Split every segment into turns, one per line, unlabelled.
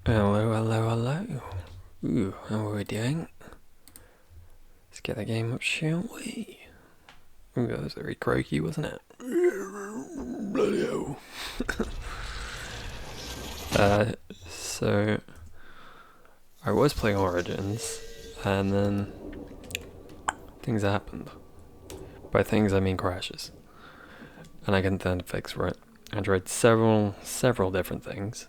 Hello, hello, hello. Ooh, how are we doing? Let's get the game up, shall we? Ooh, that was very croaky, wasn't it? Bloody hell. So I was playing Origins, and then things happened. By things, I mean crashes. And I couldn't find a fix for it. I tried several different things.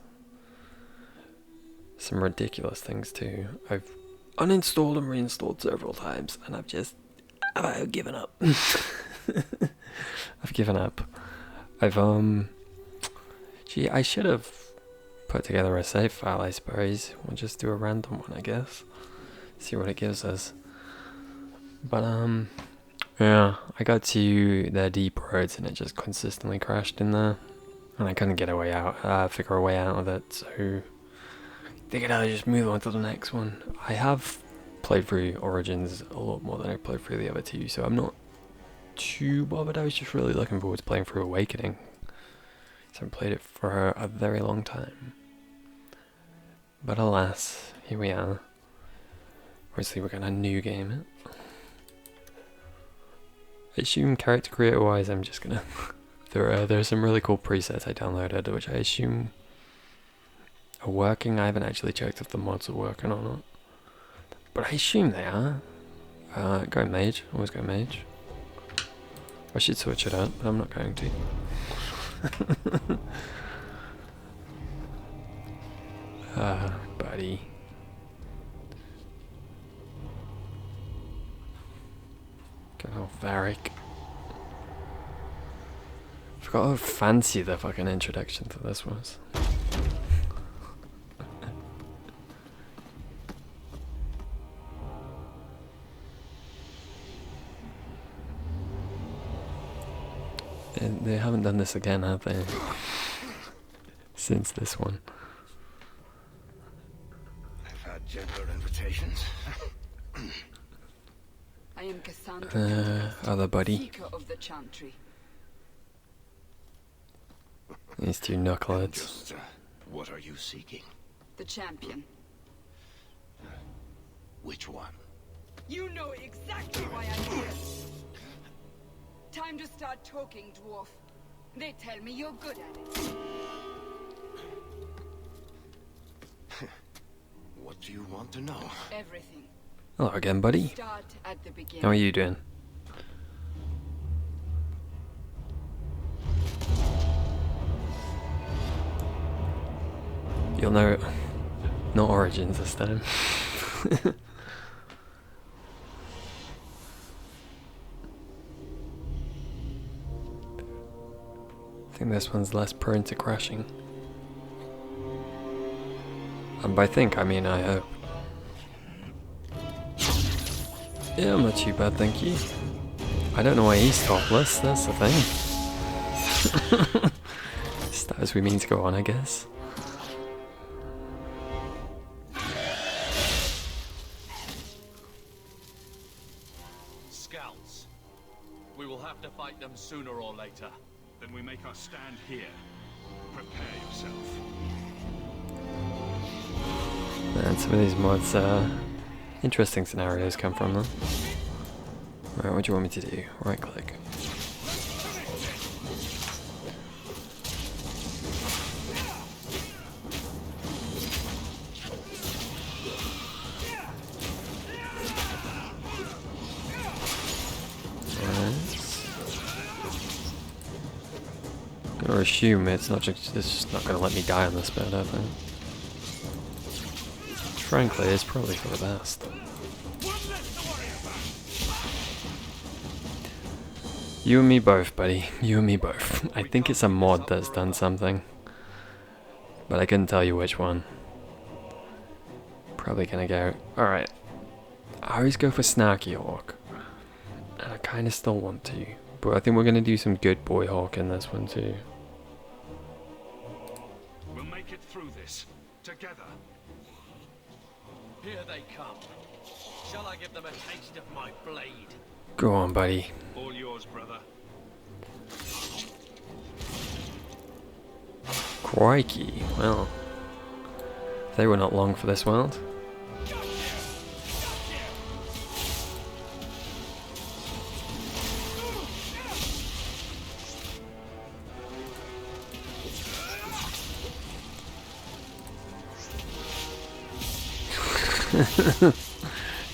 Some ridiculous things too. I've uninstalled and reinstalled several times, and I've given up. I've given up. I should have put together a save file, I suppose. We'll just do a random one, I guess. See what it gives us. But, yeah, I got to the deep roads and it just consistently crashed in there. And I couldn't get figure a way out of it, so figured I'd just move on to the next one. I have played through Origins a lot more than I played through the other two, so I'm not too bothered. I was just really looking forward to playing through Awakening. So I haven't played it for a very long time. But alas, here we are. Obviously we're gonna new game it. I assume character creator wise I'm just gonna there's some really cool presets I downloaded which I assume are working. I haven't actually checked if the mods are working or not. But I assume they are. Go mage, always go mage. I should switch it up, but I'm not going to. Buddy. Good old Varric. Forgot how fancy the fucking introduction to this was. And they haven't done this again, have they? Since this one.
I've had gentler invitations.
I am Cassandra,
other buddy.
seeker of the Chantry.
These two knuckleheads.
Just, what are you seeking?
The champion.
Which one?
You know exactly why I'm here. Time to start talking, dwarf. They tell me you're good at it.
What do you want to know?
Everything.
Hello again, buddy.
Start at the beginning.
How are you doing? You'll know, not Origins this time. I think this one's less prone to crashing. And by think, I mean I hope. Yeah, I'm not too bad, thank you. I don't know why he's topless, that's the thing. Just as we mean to go on, I guess.
Scouts. We will have to fight them sooner or later.
Then we make our stand here. Prepare yourself.
And some of these mods, interesting scenarios come from them. Alright, what do you want me to do? Right click. Or assume it's just not going to let me die on this bit, I think. Frankly, it's probably for the best. You and me both, buddy. You and me both. I think it's a mod that's done something. But I couldn't tell you which one. Probably gonna go... Alright. I always go for Snarky Hawk. And I kinda still want to. But I think we're gonna do some good boy Hawk in this one too.
We'll make it through this. Together.
Here they come. Shall I give them a taste of my blade?
Go on, buddy.
All yours, brother.
Crikey. Well, They were not long for this world.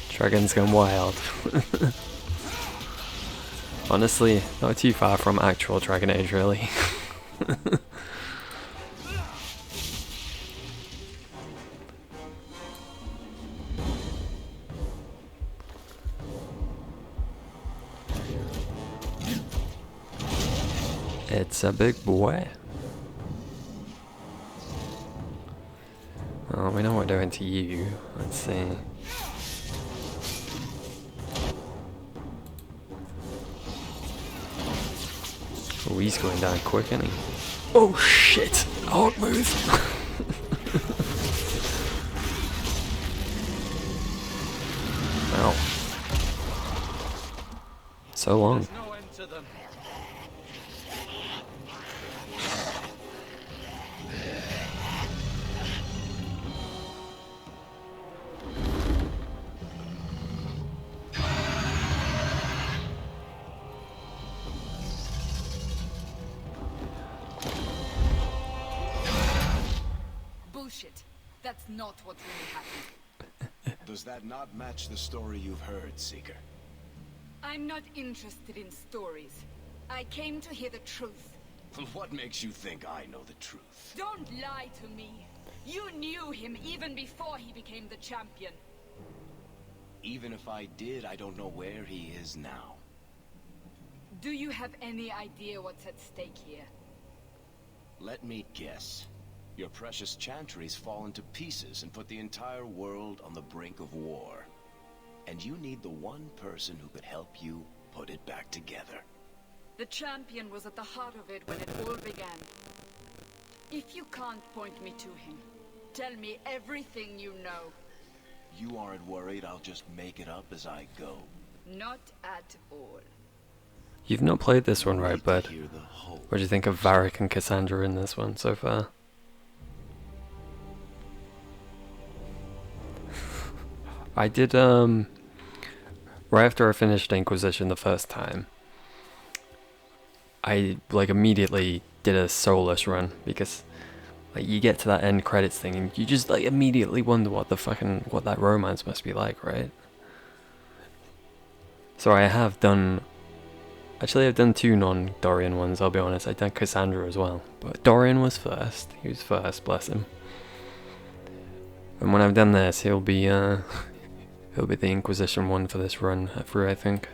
Dragon's gone wild. Honestly, not too far from actual Dragon Age, really. It's a big boy. Well, we know what we're doing to you. Let's see. Oh, he's going down quick, isn't he? Oh shit! Hard move! Ow. So long.
There's no end to them.
Bullshit. That's not what really happened.
Does that not match the story you've heard, Seeker?
I'm not interested in stories. I came to hear the truth.
What makes you think I know the truth?
Don't lie to me. You knew him even before he became the champion.
Even if I did, I don't know where he is now.
Do you have any idea what's at stake here?
Let me guess. Your precious chantries fallen to pieces and put the entire world on the brink of war. And you need the one person who could help you put it back together.
The champion was at the heart of it when it all began. If you can't point me to him, tell me everything you know.
You aren't worried I'll just make it up as I go?
Not at all.
You've not played this one, right,
Wait to
bud?
hear the whole
What do you think of Varric and Cassandra in this one so far? I did, right after I finished Inquisition the first time, I, like, immediately did a soulless run, because, like, you get to that end credits thing, and you just, like, immediately wonder what that romance must be like, right? So I have done, actually I've done 2 non-Dorian ones, I'll be honest. I've done Cassandra as well, but Dorian was first. He was first, bless him. And when I've done this, he'll be the Inquisition one for this run through, I think.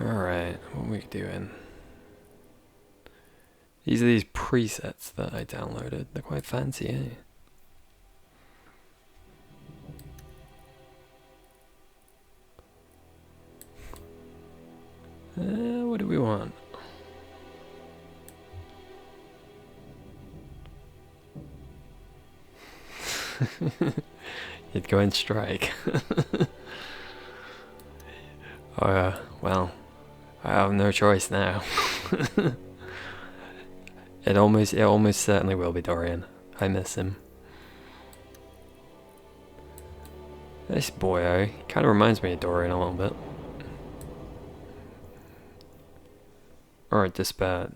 Alright, what are we doing? These are these presets that I downloaded. They're quite fancy, eh? What do we want? You'd go and strike. Well, I have no choice now. It almost certainly will be Dorian. I miss him. This boyo kind of reminds me of Dorian a little bit. Alright, Despair.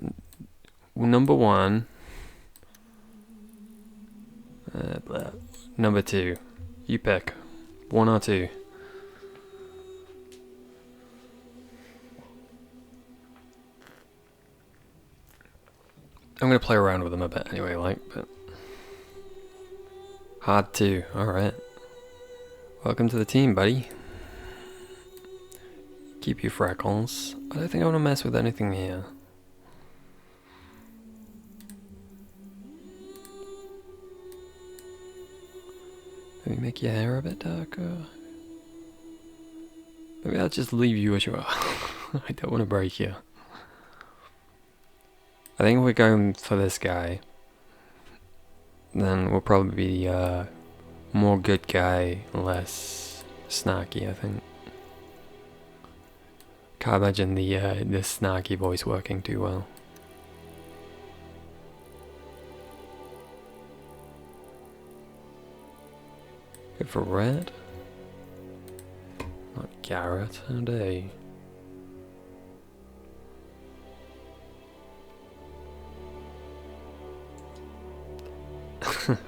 Number 1. Number 2. You pick. 1 or 2. I'm gonna play around with them a bit anyway, but... Hard 2, alright. Welcome to the team, buddy. Keep your freckles. I don't think I want to mess with anything here. Maybe make your hair a bit darker. Maybe I'll just leave you as you are. I don't want to break you. I think if we're going for this guy, then we'll probably be more good guy, less snarky, I think. Can't imagine the snarky voice working too well. Go for red. Not Garrett, how day.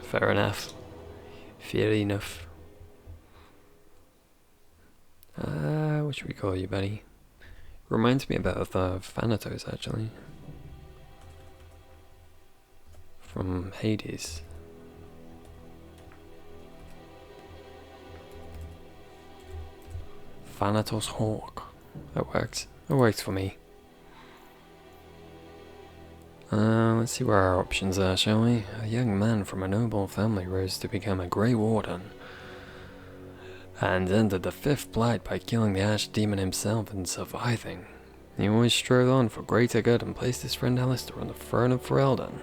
Fair enough. Fair enough. What should we call you, buddy? Reminds me about the Thanatos, actually. From Hades. Thanatos Hawk. That works. That works for me. Let's see where our options are, shall we? A young man from a noble family rose to become a Grey Warden, and ended the fifth blight by killing the Ash Demon himself and surviving. He always strode on for greater good and placed his friend Alistair on the throne of Ferelden.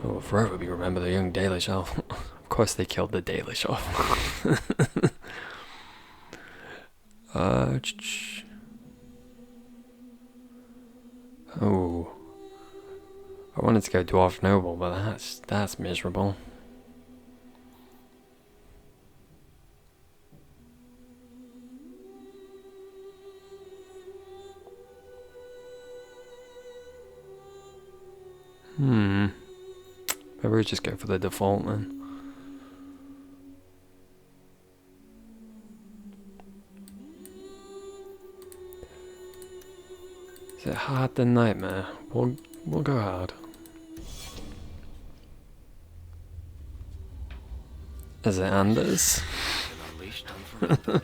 Who will forever be remembered a young Dalish elf. Of course they killed the Dalish elf. Oh. I wanted to go Dwarf Noble, but that's miserable. Maybe we'll just go for the default then. Is it hard than Nightmare? We'll go hard. Is it Anders? I'm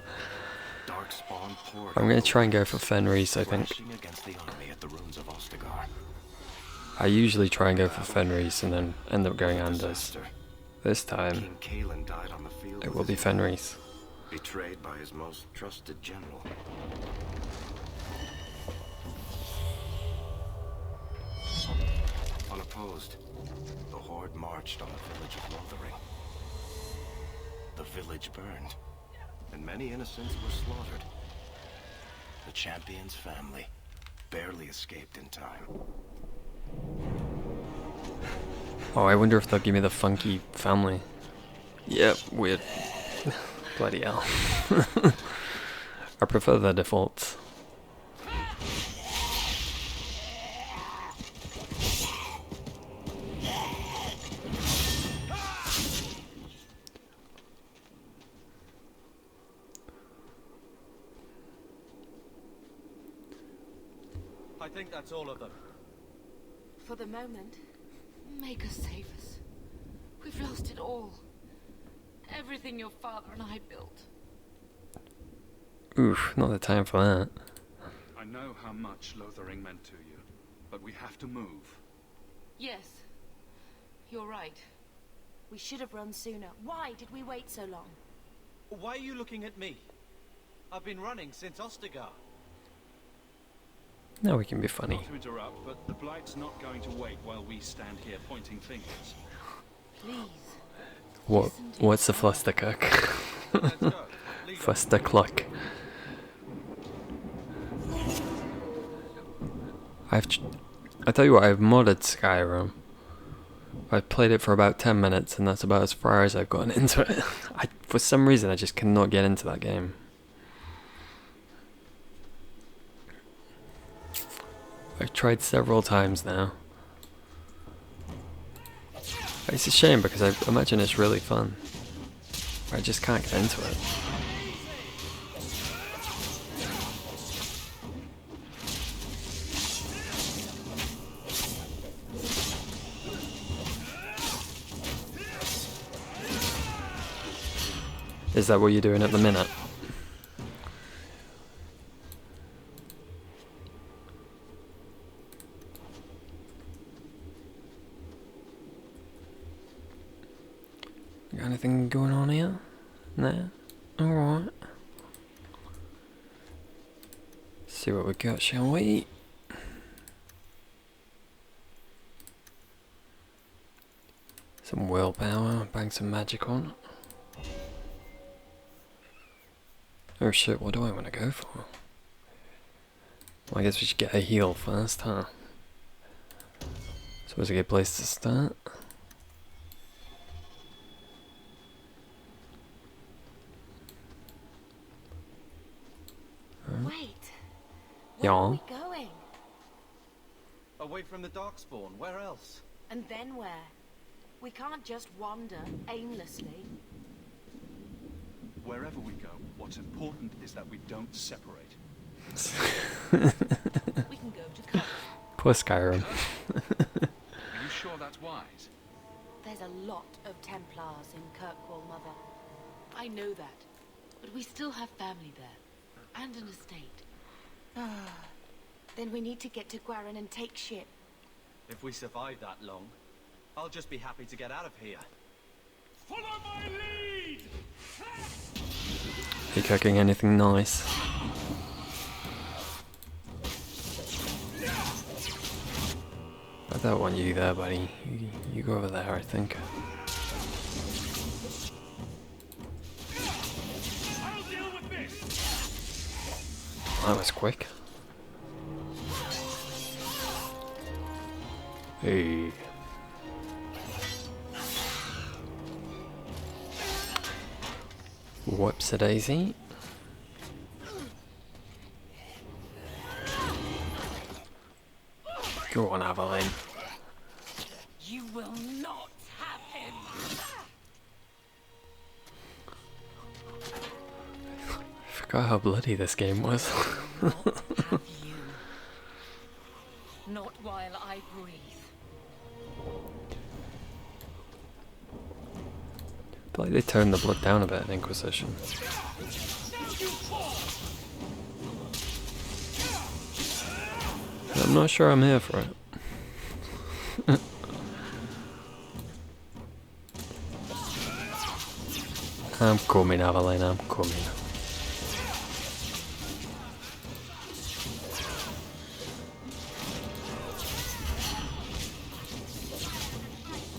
gonna try and go for Fenris, I think. I usually try and go for Fenris and then end up going Anders. This time, it will be Fenris.
Betrayed by his most trusted general. Unopposed, the horde marched on the village of Lothering. The village burned, and many innocents were slaughtered. The champion's family barely escaped in time.
Oh, I wonder if they'll give me the funky family. Yep, weird. Bloody hell. I prefer the defaults.
I think that's all of them.
For the moment, make us save us. We've lost it all. Everything your father and I built.
Oof, not the time for that.
I know how much Lothering meant to you, but we have to move.
Yes, you're right.
We should have run sooner. Why did we wait so long?
Why are you looking at me? I've been running since Ostagar.
Now we can be funny.
Not to interrupt, but the Blight's not going to wait while we stand here pointing fingers.
Please.
What's the flustercock?
Let's go. Lead on.
Flustercluck. I tell you what, I've modded Skyrim. I played it for about 10 minutes and that's about as far as I've gotten into it. For some reason I just cannot get into that game. I've tried several times now. It's a shame because I imagine it's really fun. I just can't get into it. Is that what you're doing at the minute? Got anything going on here? No? Alright. See what we got, shall we? Some willpower, bang some magic on. Oh shit, what do I want to go for? Well, I guess we should get a heal first, huh? Suppose a good place to start.
Where are
Yeah.
we going?
Away from the Darkspawn, where else?
And then where? We can't just wander aimlessly.
Wherever we go, what's important is that we don't separate.
We can go to Kirkwall.
Poor Skyrim.
Are you sure that's wise?
There's a lot of Templars in Kirkwall, Mother. I know that. But we still have family there. And an estate. Then we need to get to Guarin and take ship.
If we survive that long, I'll just be happy to get out of here.
Follow my lead!
You cooking anything nice? I don't want you there, buddy. You go over there, I think.
I'll deal with this!
That was quick. Hey. Whoops a daisy. Go on, Evelyn.
You will not have him!
I forgot how bloody this game was.
Not have you. Not while I breathe.
Like they turned the blood down a bit in Inquisition. I'm not sure I'm here for it. I'm coming, Evelyn, I'm coming.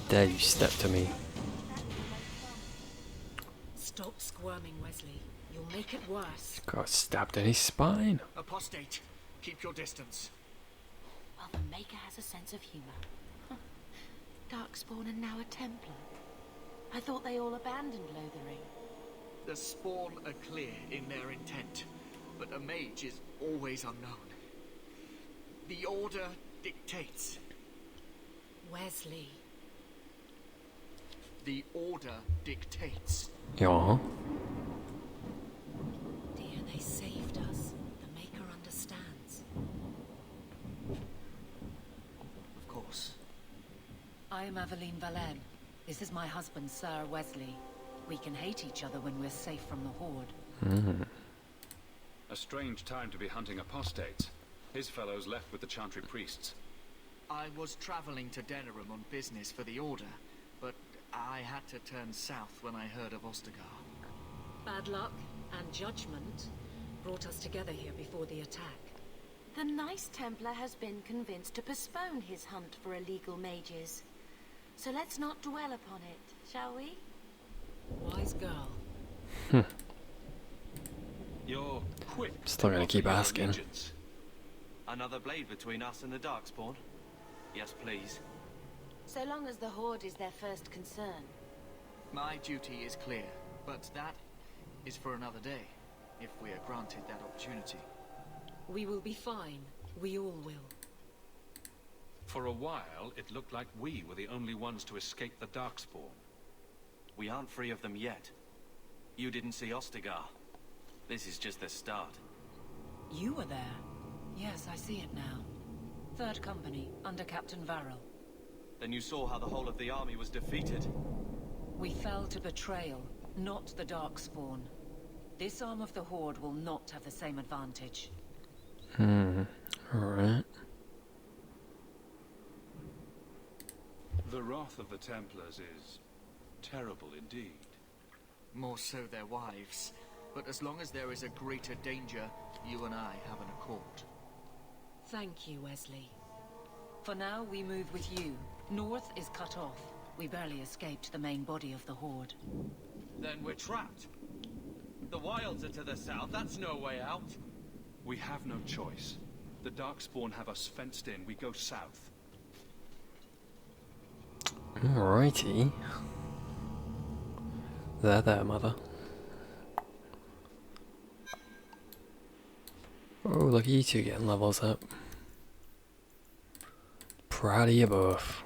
Dare you step to me.
Stop squirming, Wesley. You'll make it worse.
Got stabbed in his spine.
Apostate, keep your distance.
Well, the Maker has a sense of humor. Darkspawn and now a Templar. I thought they all abandoned Lothering.
The Spawn are clear in their intent, but a mage is always unknown. The Order dictates.
Wesley.
The Order dictates.
Yeah.
Dear, they saved us. The Maker understands.
Of course.
I am Aveline Valenne. This is my husband, Sir Wesley. We can hate each other when we're safe from the Horde.
A strange time to be hunting apostates. His fellows left with the Chantry priests.
I was traveling to Denerim on business for the Order, but I had to turn south when I heard of Ostagar.
Bad luck and judgment brought us together here before the attack. The nice Templar has been convinced to postpone his hunt for illegal mages. So let's not dwell upon it, shall we? Wise girl.
You're quick.
Still gonna keep
Your
asking.
allegiance. Another blade between us and the Darkspawn? Yes, please.
So long as the Horde is their first concern.
My duty is clear, but that is for another day, if we are granted that opportunity.
We will be fine. We all will.
For a while, it looked like we were the only ones to escape the Darkspawn.
We aren't free of them yet. You didn't see Ostagar. This is just the start.
You were there. Yes, I see it now. Third Company, under Captain Varrel.
Then you saw how the whole of the army was defeated.
We fell to betrayal, not the Darkspawn. This arm of the Horde will not have the same advantage.
Alright.
The wrath of the Templars is terrible indeed.
More so their wives. But as long as there is a greater danger, you and I have an accord.
Thank you, Wesley. For now, we move with you. North is cut off. We barely escaped the main body of the Horde.
Then we're trapped. The wilds are to the south. That's no way out.
We have no choice. The Darkspawn have us fenced in. We go south.
Alrighty. There, mother. Oh, look at you two getting levels up. Proud of you both.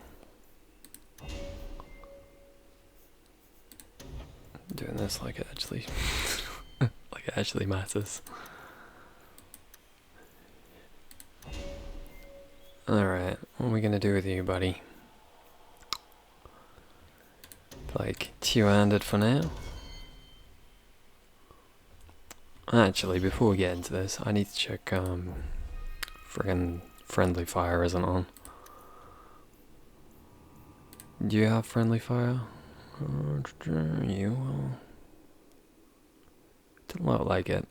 Doing this like it actually, like it actually matters. Alright, what are we gonna do with you, buddy? Like, two-handed for now? Actually, before we get into this, I need to check, friggin' friendly fire isn't on. Do you have friendly fire? You will. Doesn't look like it.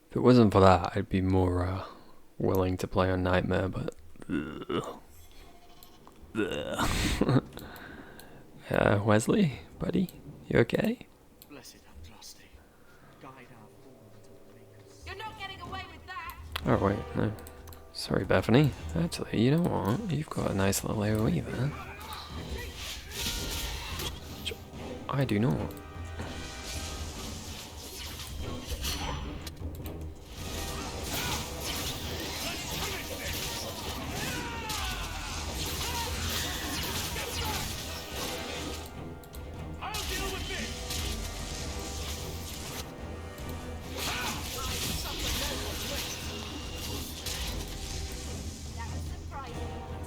If it wasn't for that, I'd be more willing to play on Nightmare, but... Wesley, buddy, you okay?
Blessed Andraste, guide our form until the makers.
You're not getting away with that!
Oh wait, no. Sorry, Bethany. Actually, you know what? You've got a nice little AoE there. I do not.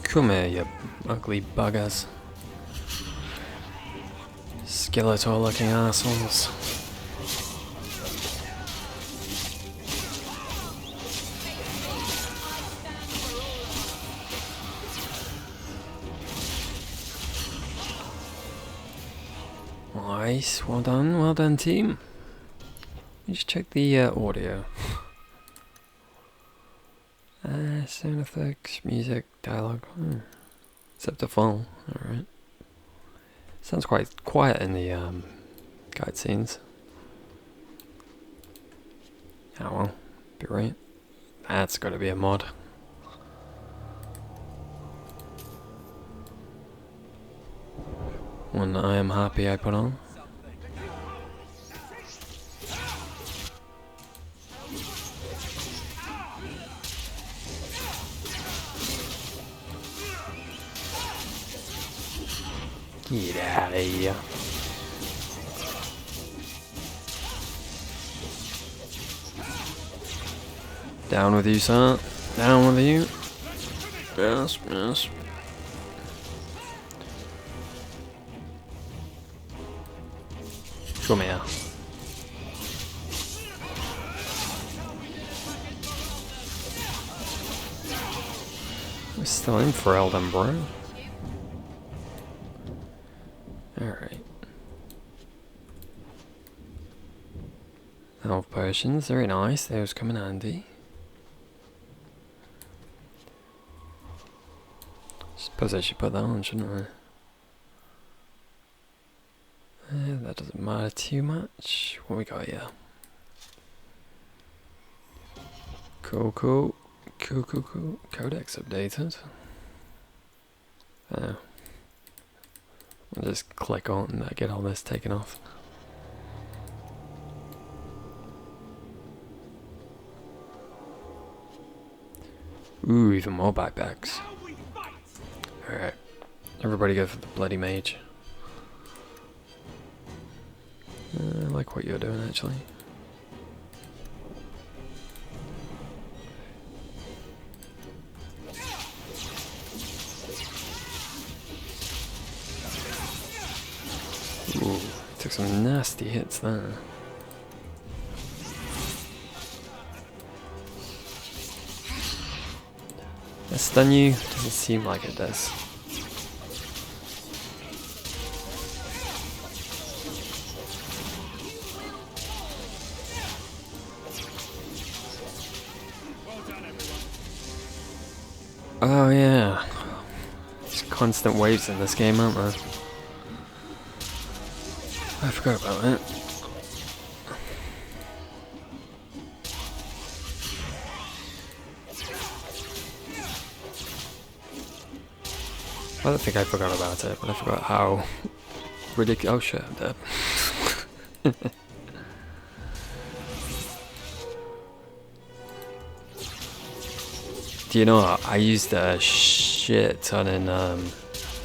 Come here, you ugly buggers. Skeletor looking assholes. Nice, well done team. Let me just check the audio. Sound effects, music, dialogue. Except a full, alright. Sounds quite quiet in the cutscenes. Oh well, be right. That's gotta be a mod. One I am happy I put on. Get out of here. Down with you, sir. Down with you. Yes, yes. Come here. We're still in for Elden, bro. Alright. Health potions, very nice. Those come in handy. Suppose I should put that on, shouldn't I? That doesn't matter too much. What we got here? Cool. Codex updated. I'll just click on and get all this taken off. Ooh, even more backpacks. Alright. Everybody go for the bloody mage. I like what you're doing, actually. Ooh, took some nasty hits there. Does stun you? Doesn't seem like it does. Oh yeah. There's constant waves in this game, aren't there? I forgot about that. I don't think I forgot about it, but I forgot how ridiculous. Oh shit, I'm dead. Do you know what? I used a shit ton in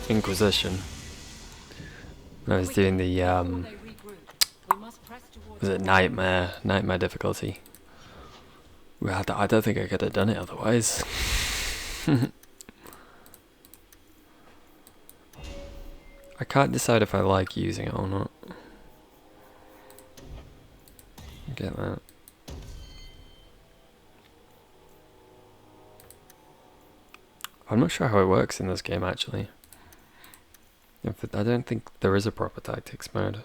Inquisition. When I was doing the was it nightmare difficulty. Well, I don't think I could have done it otherwise. I can't decide if I like using it or not. Get that. I'm not sure how it works in this game actually. I don't think there is a proper tactics mode.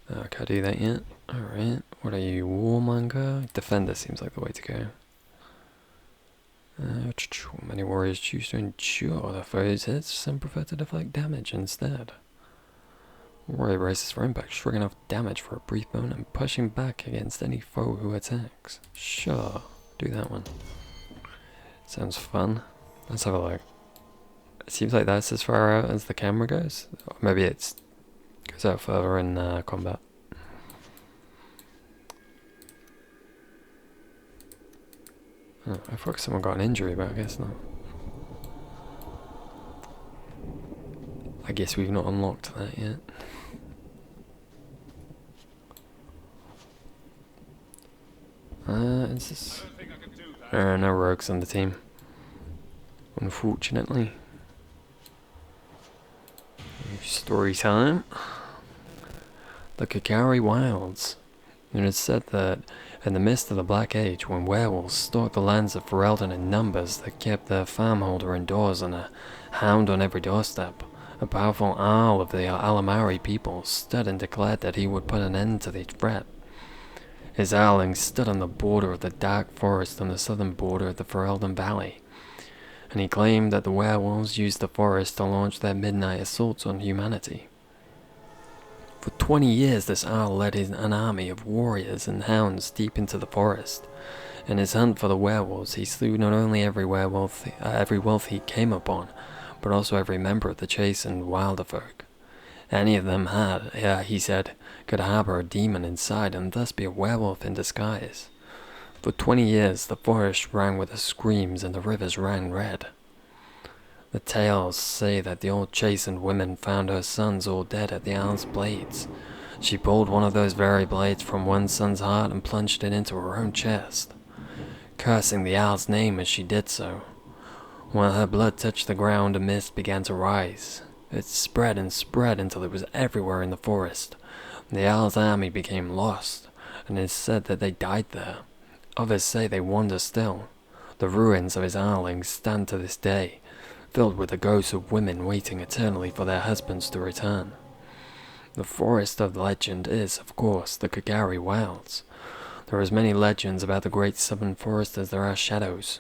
Oh, can I do that yet? Alright. What are you, Warmonger? Defender seems like the way to go. Many warriors choose to endure the foe's hits, some prefer to deflect damage instead. Warrior braces for impact, shrugging off damage for a brief moment and pushing back against any foe who attacks. Sure, do that one. Sounds fun. Let's have a look. It seems like that's as far out as the camera goes. Or maybe it goes out further in combat. Oh, I thought someone got an injury, but I guess not. I guess we've not unlocked that yet. Is this... no rogues on the team. Unfortunately. Story time. The Kirkwall Wilds. It is said that in the midst of the Black Age, when werewolves stalked the lands of Ferelden in numbers that kept their farmholder indoors and a hound on every doorstep, a powerful Jarl of the Alamari people stood and declared that he would put an end to the threat. His Jarling stood on the border of the dark forest on the southern border of the Ferelden Valley, and he claimed that the werewolves used the forest to launch their midnight assaults on humanity. For 20 years this Jarl led an army of warriors and hounds deep into the forest. In his hunt for the werewolves, he slew not only every wolf he came upon, but also every member of the chastened wilder folk. Any of them he said, could harbor a demon inside and thus be a werewolf in disguise. For 20 years the forest rang with the screams and the rivers ran red. The tales say that the old chastened woman found her sons all dead at the Jarl's blades. She pulled one of those very blades from one son's heart and plunged it into her own chest, cursing the Jarl's name as she did so. While her blood touched the ground, a mist began to rise. It spread and spread until it was everywhere in the forest. The Jarl's army became lost, and it is said that they died there. Others say they wander still. The ruins of his Jarlings stand to this day, filled with the ghosts of women waiting eternally for their husbands to return. The forest of legend is, of course, the Kirkwall Wilds. There are as many legends about the great southern forest as there are shadows.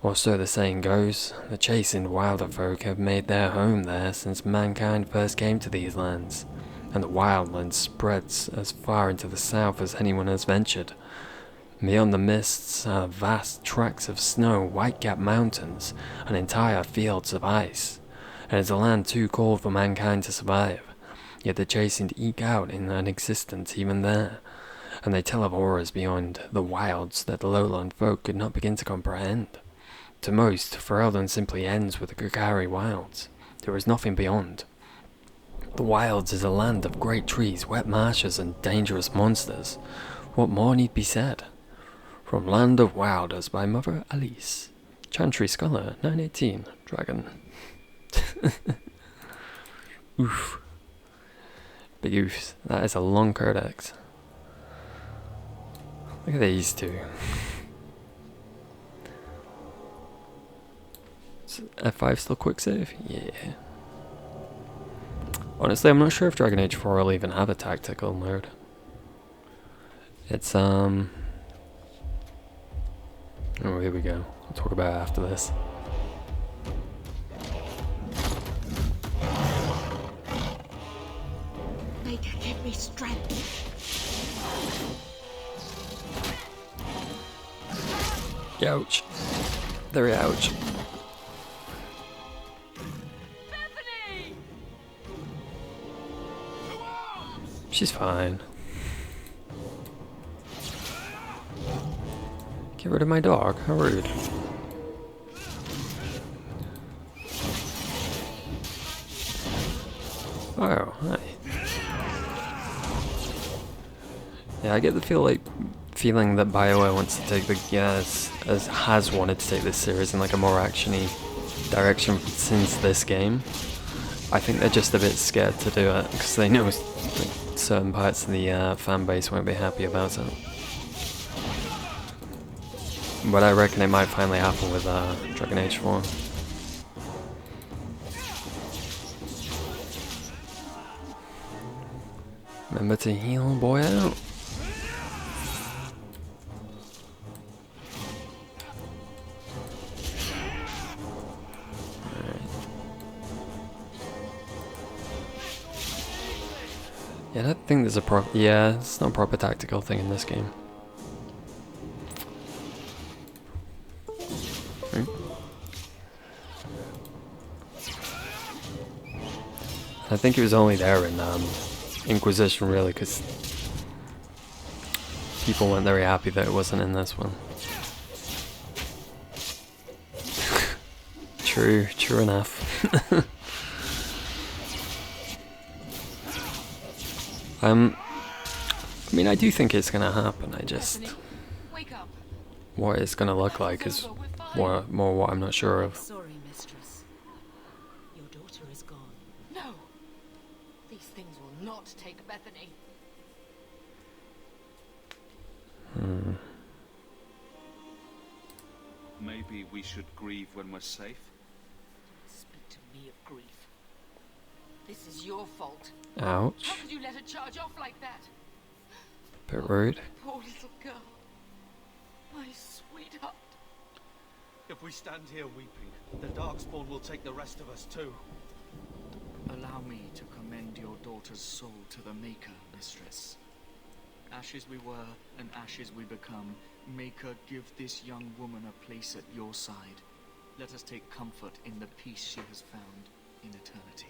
Or so the saying goes. The chastened wilder folk have made their home there since mankind first came to these lands, and the wildland spreads as far into the south as anyone has ventured. Beyond the mists are vast tracts of snow, white-capped mountains, and entire fields of ice. It is a land too cold for mankind to survive, yet the chastened eke out in an existence even there, and they tell of horrors beyond the wilds that the lowland folk could not begin to comprehend. To most, Ferelden simply ends with the Kirkwall Wilds. There is nothing beyond. The Wilds is a land of great trees, wet marshes, and dangerous monsters. What more need be said? From Land of Wilders by Mother Alice. Chantry Scholar, 918, Dragon. Oof. Big oofs. That is a long codex. Look at these two. Is F5 still quick save? Yeah. Honestly, I'm not sure if Dragon Age 4 will even have a tactical mode. It's oh, here we go. I'll talk about it after this.
Make her give me strength.
Ouch. Very ouch.
Bethany!
She's fine. Get rid of my dog. How rude. Oh, hi. Yeah, I get the feeling that BioWare wants to take the has wanted to take this series in like a more actiony direction since this game. I think they're just a bit scared to do it because they know certain parts of the fan base won't be happy about it. But I reckon it might finally happen with Dragon Age 4. Remember to heal, boy out. Yeah, I don't think there's a proper... Yeah, it's not a proper tactical thing in this game. I think it was only there in Inquisition, really, because people weren't very happy that it wasn't in this one. True enough. I mean, I do think it's gonna happen. I just what it's gonna look like is more what I'm not sure of.
Sorry, mistress. Your daughter is gone.
No! These things will not take Bethany.
Maybe we should grieve when we're safe.
Speak to me of grief. This is your fault.
Ouch.
How could you let her charge off like that?
Bit rude.
Poor little girl. My sweetheart.
If we stand here weeping, the Darkspawn will take the rest of us too.
Allow me to commend your daughter's soul to the Maker, mistress. Ashes we were, and ashes we become. Maker, give this young woman a place at your side. Let us take comfort in the peace she has found in eternity.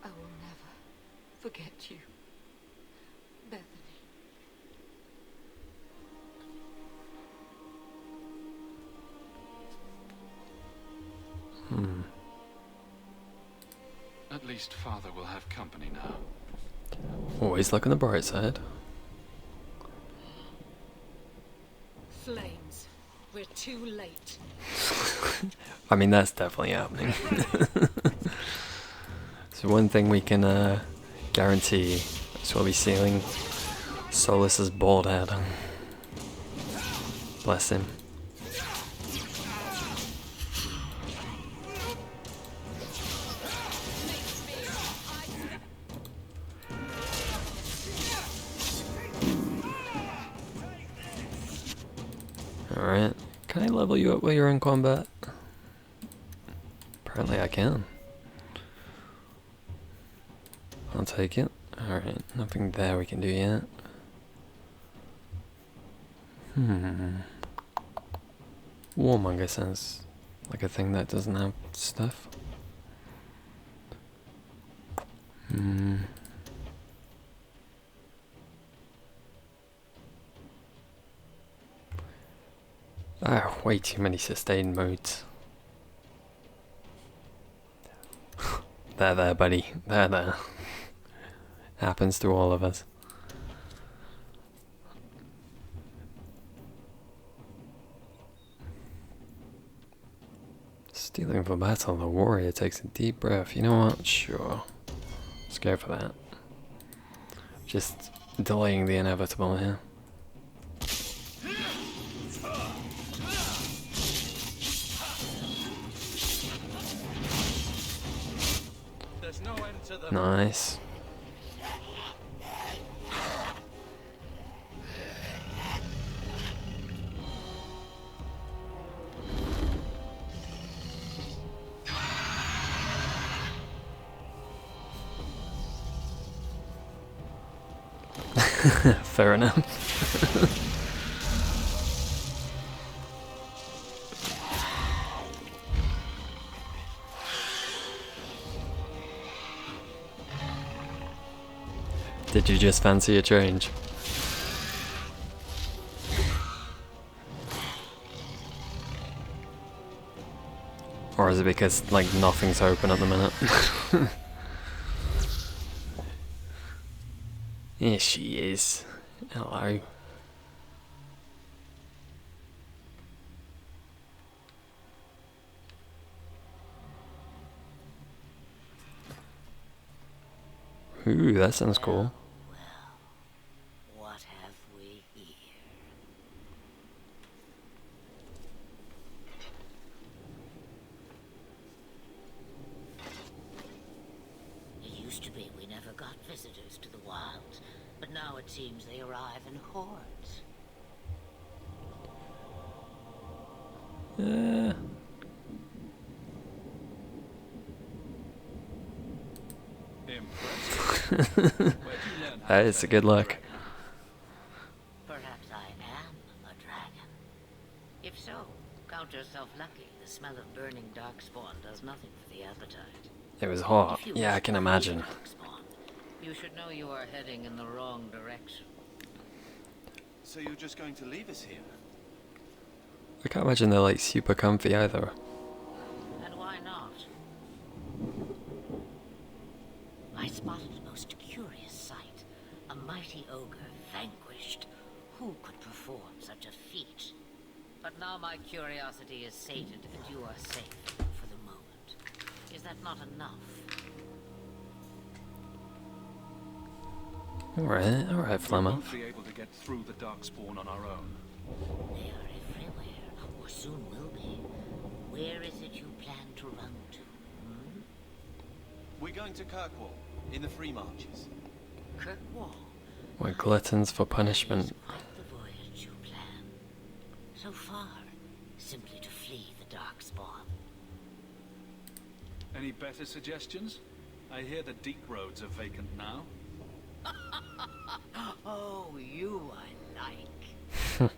I will never forget you, Bethany.
At least Father will have company now.
Always look on the bright side.
Flames. We're too late.
I mean, that's definitely happening. So one thing we can guarantee is we'll be sealing Solus's bald head. Bless him. Alright, can I level you up while you're in combat? Apparently I can. I'll take it. Alright, nothing there we can do yet. Warmonger sounds like a thing that doesn't have stuff. Ah, way too many sustain modes. There, buddy. There. Happens to all of us. Stealing for battle, the warrior takes a deep breath. You know what? Sure. Let's go for that. Just delaying the inevitable here.
There's no end to them.
Nice. Fair enough. Did you just fancy a change? Or is it because, like, nothing's open at the minute? Here she is. Hello. Ooh, that sounds cool.
What have we here? It used to be we never got visitors to the wilds, but now it seems they arrive in hordes.
That is a good look.
Perhaps I am a dragon. If so, count yourself lucky. The smell of burning darkspawn does nothing for the appetite.
It was hot.
If you
Yeah, I
wish
can
to
imagine.
free darkspawn, you should know you are heading in the wrong direction.
So you're just going to leave us here?
I can't imagine they're like super comfy either.
And why not? I spotted a most curious sight. A mighty ogre vanquished. Who could perform such a feat? But now my curiosity is sated and you are safe for the moment. Is that not enough?
Alright,
We
Flammer.
won't be able to get through the Darkspawn on our own.
They are everywhere, or soon will be. Where is it you plan to run to? Hmm?
We're going to Kirkwall, in the Free Marches.
Kirkwall.
We're gluttons for punishment.
Quite the voyage you plan. So far, simply to flee the Darkspawn.
Any better suggestions? I hear the deep roads are vacant now.
Oh, you I like.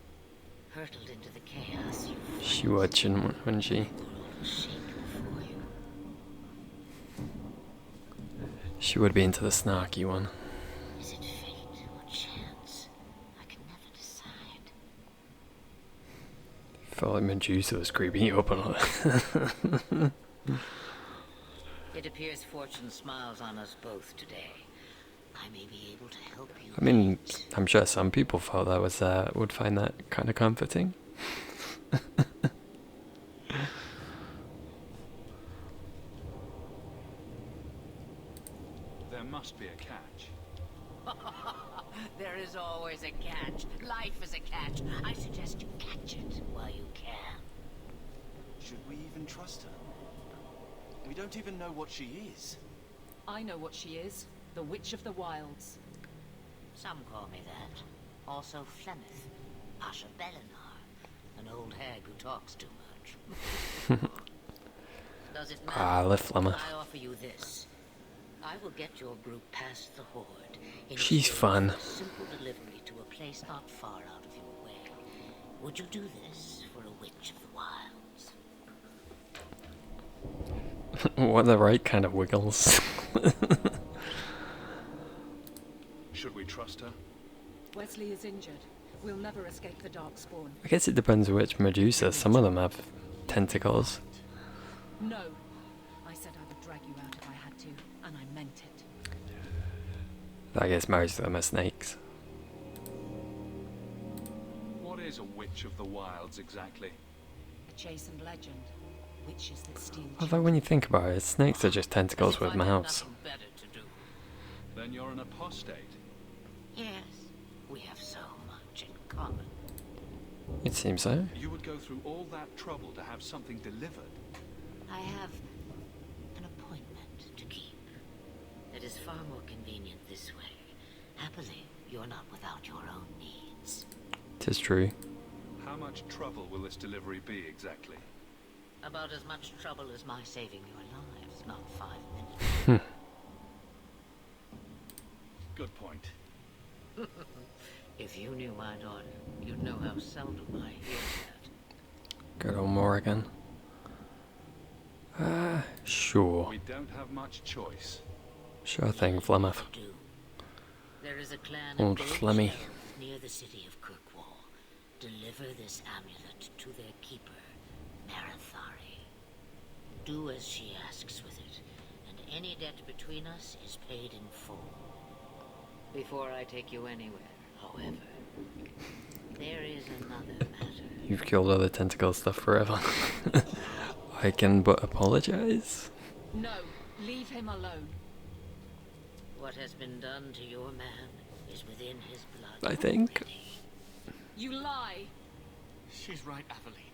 Hurtled into the chaos you
She would, wouldn't she?
world will shake before you.
She would be into the snarky one.
Is it fate or chance? I can never decide.
Felt like Medusa was creeping you up on it.
It appears fortune smiles on us both today. I may be able to help you.
I mean,
yet.
I'm sure some people felt that was would find that kind of comforting.
There must be a catch.
There is always a catch. Life is a catch. I suggest you catch it while you can.
Should we even trust her? We don't even know what she is.
I know what she is. The Witch of the Wilds.
Some call me that. Also Flemeth. Pasha Belinar. An old hag who talks too much. Does it matter?
Ah, lift Flemeth.
I offer you this. I will get your group past the Horde. In
She's
exchange
fun.
for a simple delivery to a place not far out of your way. Would you do this for a Witch of the Wilds?
What the right kind of wiggles.
Should we trust her?
Wesley is injured. We'll never escape the Darkspawn.
I guess it depends which Medusa. Some of them have tentacles.
No. I said I would drag you out if I had to, and I meant it.
I guess most of them are snakes.
What is a witch of the wilds exactly?
A chastened legend. Witches that steal
Although when you think about it, snakes are just tentacles
As if
with
I had
mouths.
nothing better to do.
Then you're an apostate.
Yes, we have so much in common.
It seems so.
You would go through all that trouble to have something delivered.
I have an appointment to keep. It is far more convenient this way. Happily, you're not without your own needs.
'Tis true.
How much trouble will this delivery be exactly?
About as much trouble as my saving your lives, not 5 minutes.
Good point.
If you knew my daughter, you'd know how seldom I hear that.
Good old Morrigan. Sure.
We don't have much choice.
Sure thing, Flemeth.
Do.
is a clan
Old
of
Flemmy.
elves near the city of Kirkwall. Deliver this amulet to their keeper, Marathari. Do as she asks with it, and any debt between us is paid in full. Before I take you anywhere, however, there is another matter.
You've killed all the tentacle stuff forever. I can but apologize.
No, leave him alone.
What has been done to your man is within his blood.
I think.
already.
You lie.
She's right, Aveline.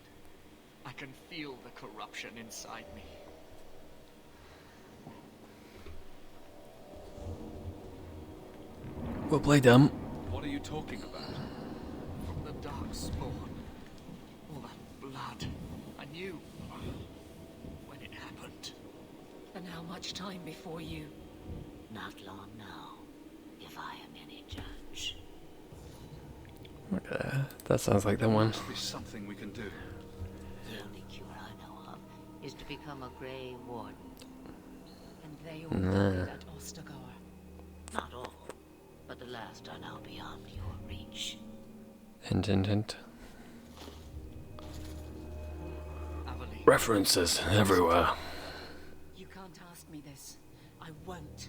I can feel the corruption inside me.
We'll play dumb.
What are you talking about?
From the dark spawn. All that blood. I knew when it happened.
And how much time before you?
Not long now, if I am any judge.
Okay, that sounds like the one.
Must be something we can do.
The only cure I know of is to become a Grey Warden.
And they all died at Ostergar.
Not all, but the last are now beyond your reach.
Hint, hint, hint.
Aveline.
References everywhere.
You can't ask me this. I won't.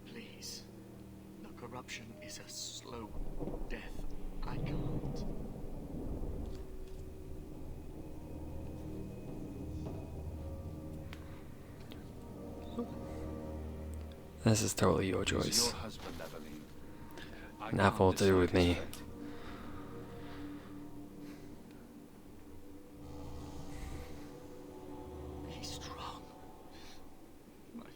Please. The corruption is a slow death. I can't.
This is totally your
He's
choice.
your husband, Aveline. I
Nothing
can't
to do with
decide his
me.
fate.
Be strong. My love.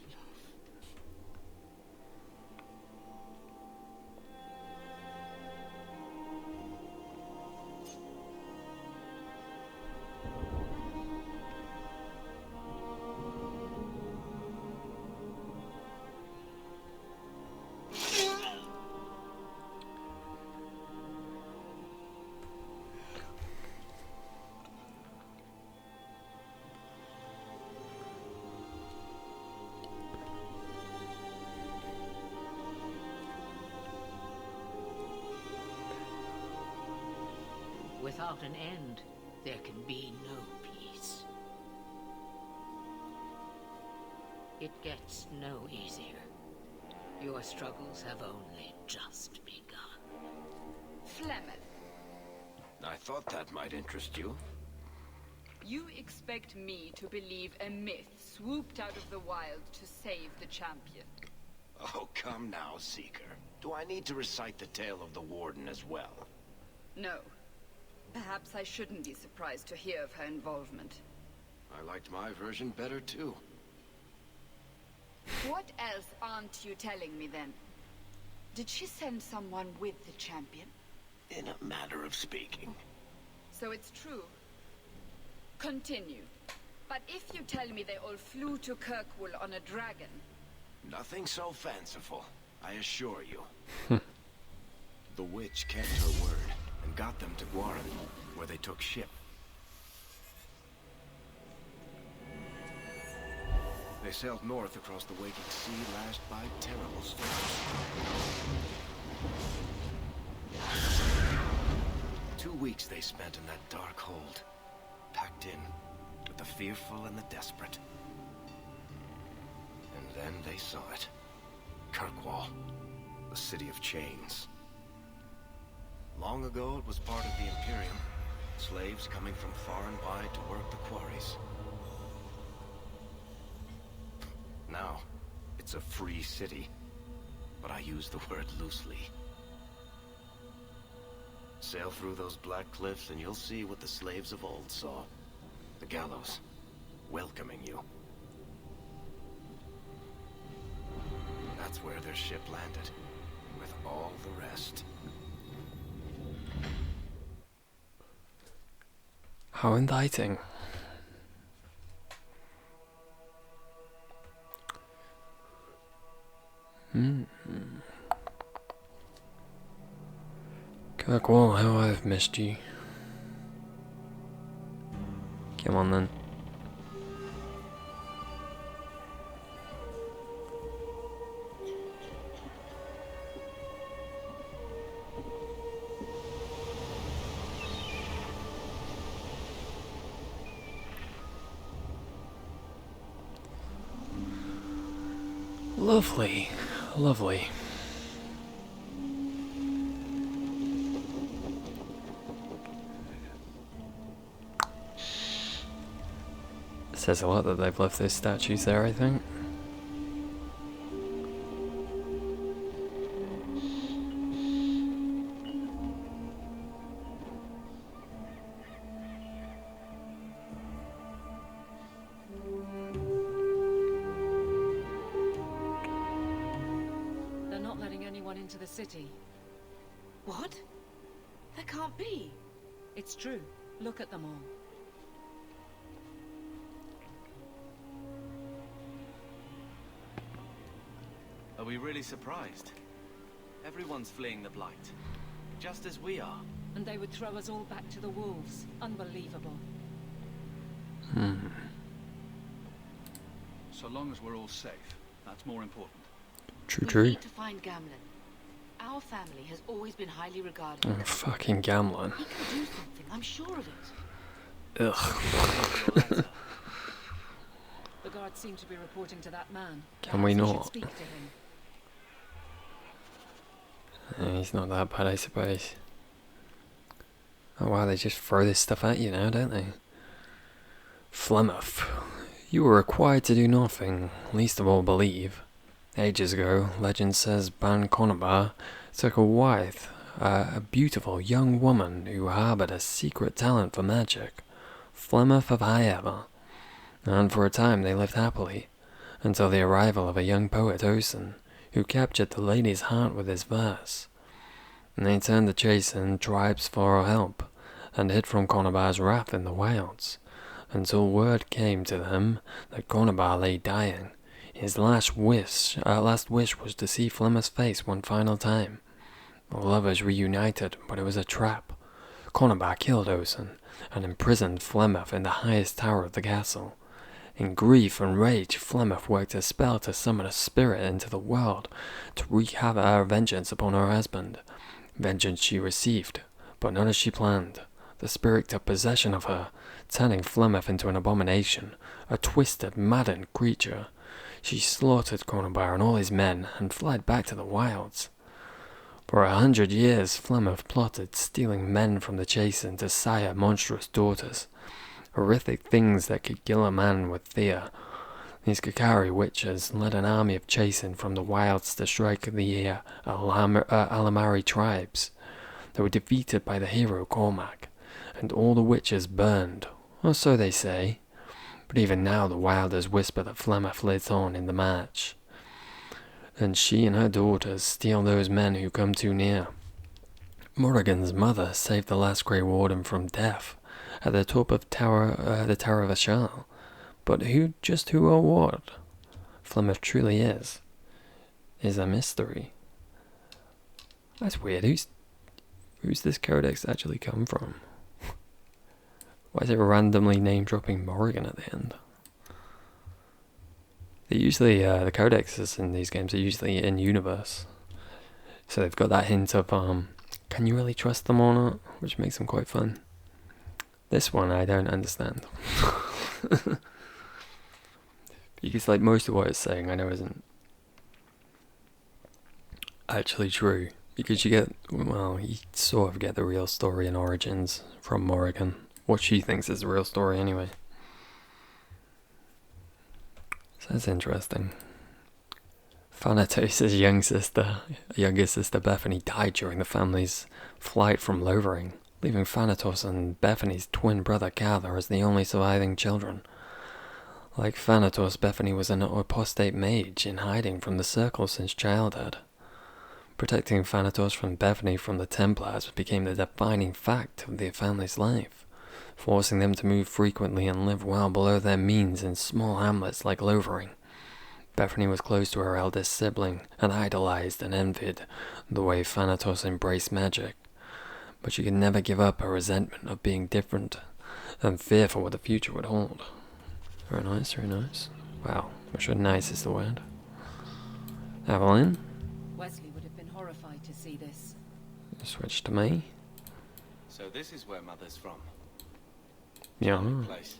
Without an end, there can be no peace. It gets no easier. Your struggles have only just begun.
Flemeth,
I thought that might interest you.
you expect me to believe a myth swooped out of the wild to save the champion?
Oh, come now, Seeker. Do I need to recite the tale of the Warden as well?
No. Perhaps I shouldn't be surprised to hear of her involvement.
I liked my version better, too.
What else aren't you telling me, then? Did she send someone with the champion?
In a matter of speaking.
So it's true. Continue. But if you tell me they all flew to Kirkwall on a dragon...
Nothing so fanciful, I assure you. The witch kept her word and got them to Guaran, where they took ship. They sailed north across the waking sea, lashed by terrible storms. 2 weeks they spent in that dark hold, packed in with the fearful and the desperate. And then they saw it. Kirkwall, the city of chains. Long ago it was part of the Imperium, slaves coming from far and wide to work the quarries. Now, it's a free city, but I use the word loosely. Sail through those black cliffs and you'll see what the slaves of old saw. The gallows, welcoming you. That's where their ship landed, with all the rest.
How indicting. Kirkwall, how I've missed you. Come on then. Lovely. Lovely. It says a lot that they've left those statues there, I think.
They're not letting anyone into the city.
What? That can't be.
It's true. Look at them all.
Are we really surprised? Everyone's fleeing the Blight. Just as we are.
And they would throw us all back to the wolves. Unbelievable.
So long as we're all safe, that's more important.
True,
We
true.
need to find Gamlen. Our family has always been highly regarded.
Oh, fucking Gamlen.
He can do something, I'm sure of it.
Ugh.
The guards seem to be reporting to that man.
Can we
Perhaps
not?
should speak to him.
He's not that bad, I suppose. Oh wow, they just throw this stuff at you now, don't they? Flemeth, you were required to do nothing, least of all believe. Ages ago, legend says Ban Conobar took a wife, a beautiful young woman who harbored a secret talent for magic, Flemeth of Highever, and for a time they lived happily, until the arrival of a young poet Osen, who captured the lady's heart with his verse. And they turned to chasing tribes for help, and hid from Conobar's wrath in the wilds, until word came to them that Conobar lay dying. His last wish was to see Flemeth's face one final time. The lovers reunited, but it was a trap. Conobar killed Osen, and imprisoned Flemeth in the highest tower of the castle. In grief and rage, Flemeth worked a spell to summon a spirit into the world to wreak her vengeance upon her husband. Vengeance she received, but not as she planned. The spirit took possession of her, turning Flemeth into an abomination, a twisted, maddened creature. She slaughtered Conobar and all his men, and fled back to the wilds. For 100 years, Flemeth plotted, stealing men from the Chasen to sire monstrous daughters. Horrific things that could kill a man with fear. These Kakari witches led an army of Chasen from the wilds to strike the Alamari tribes. They were defeated by the hero Cormac, and all the witches burned, or so they say. But even now the wilders whisper that Flemeth lives on in the march. And she and her daughters steal those men who come too near. Morrigan's mother saved the last Grey Warden from death at the top of the Tower of Ashal. But who or what Flemeth truly is a mystery. That's weird. Who's this codex actually come from? Why is it randomly name-dropping Morrigan at the end? They usually, the codexes in these games are usually in-universe. So they've got that hint of, can you really trust them or not? Which makes them quite fun. This one I don't understand. Because like most of what it's saying I know isn't actually true. Because you sort of get the real story and origins from Morrigan. What she thinks is the real story anyway. So that's interesting. Thanatos' younger sister Bethany died during the family's flight from Lovering, leaving Thanatos and Bethany's twin brother Gather as the only surviving children. Like Thanatos, Bethany was an apostate mage in hiding from the Circle since childhood. Protecting Thanatos from Bethany from the Templars became the defining fact of their family's life, forcing them to move frequently and live well below their means in small hamlets like Lovering. Bethany was close to her eldest sibling and idolized and envied the way Thanatos embraced magic, but she could never give up her resentment of being different and fear for what the future would hold. Very nice, very nice. Wow, I'm sure nice is the word. Evelyn?
Wesley would have been horrified to see this.
Switch to me.
So this is where Mother's from.
Yeah.
Place.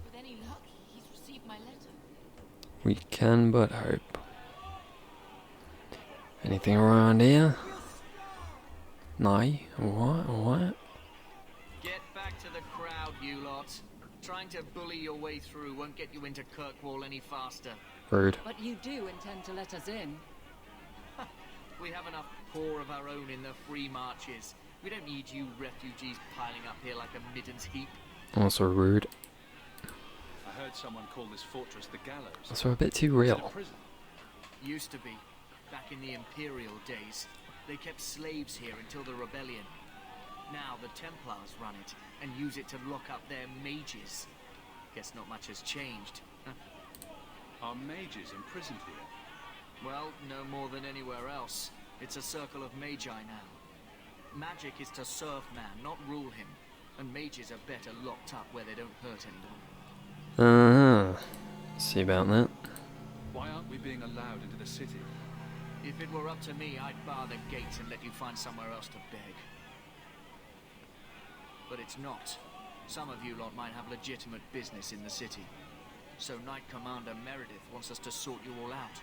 With any luck, he's received my letter.
We can but hope. Anything around here? No? What?
Get back to the crowd, you lot. Trying to bully your way through won't get you into Kirkwall any faster.
Rude.
But you do intend to let us in.
We have enough poor of our own in the free marches. We don't need you refugees piling up here like a middens heap.
Also rude.
I heard someone call this fortress the Gallows.
Also a bit too
Is it a
real.
prison?
Used to be. Back in the Imperial days. They kept slaves here until the rebellion. Now the Templars run it and use it to lock up their mages. Guess not much has changed.
Are mages imprisoned here?
Well, no more than anywhere else. It's a circle of magi now. Magic is to serve man, not rule him. And mages are better locked up where they don't hurt anyone.
See about that.
Why aren't we being allowed into the city?
If it were up to me, I'd bar the gates and let you find somewhere else to beg. But it's not. Some of you lot might have legitimate business in the city. So Knight Commander Meredith wants us to sort you all out.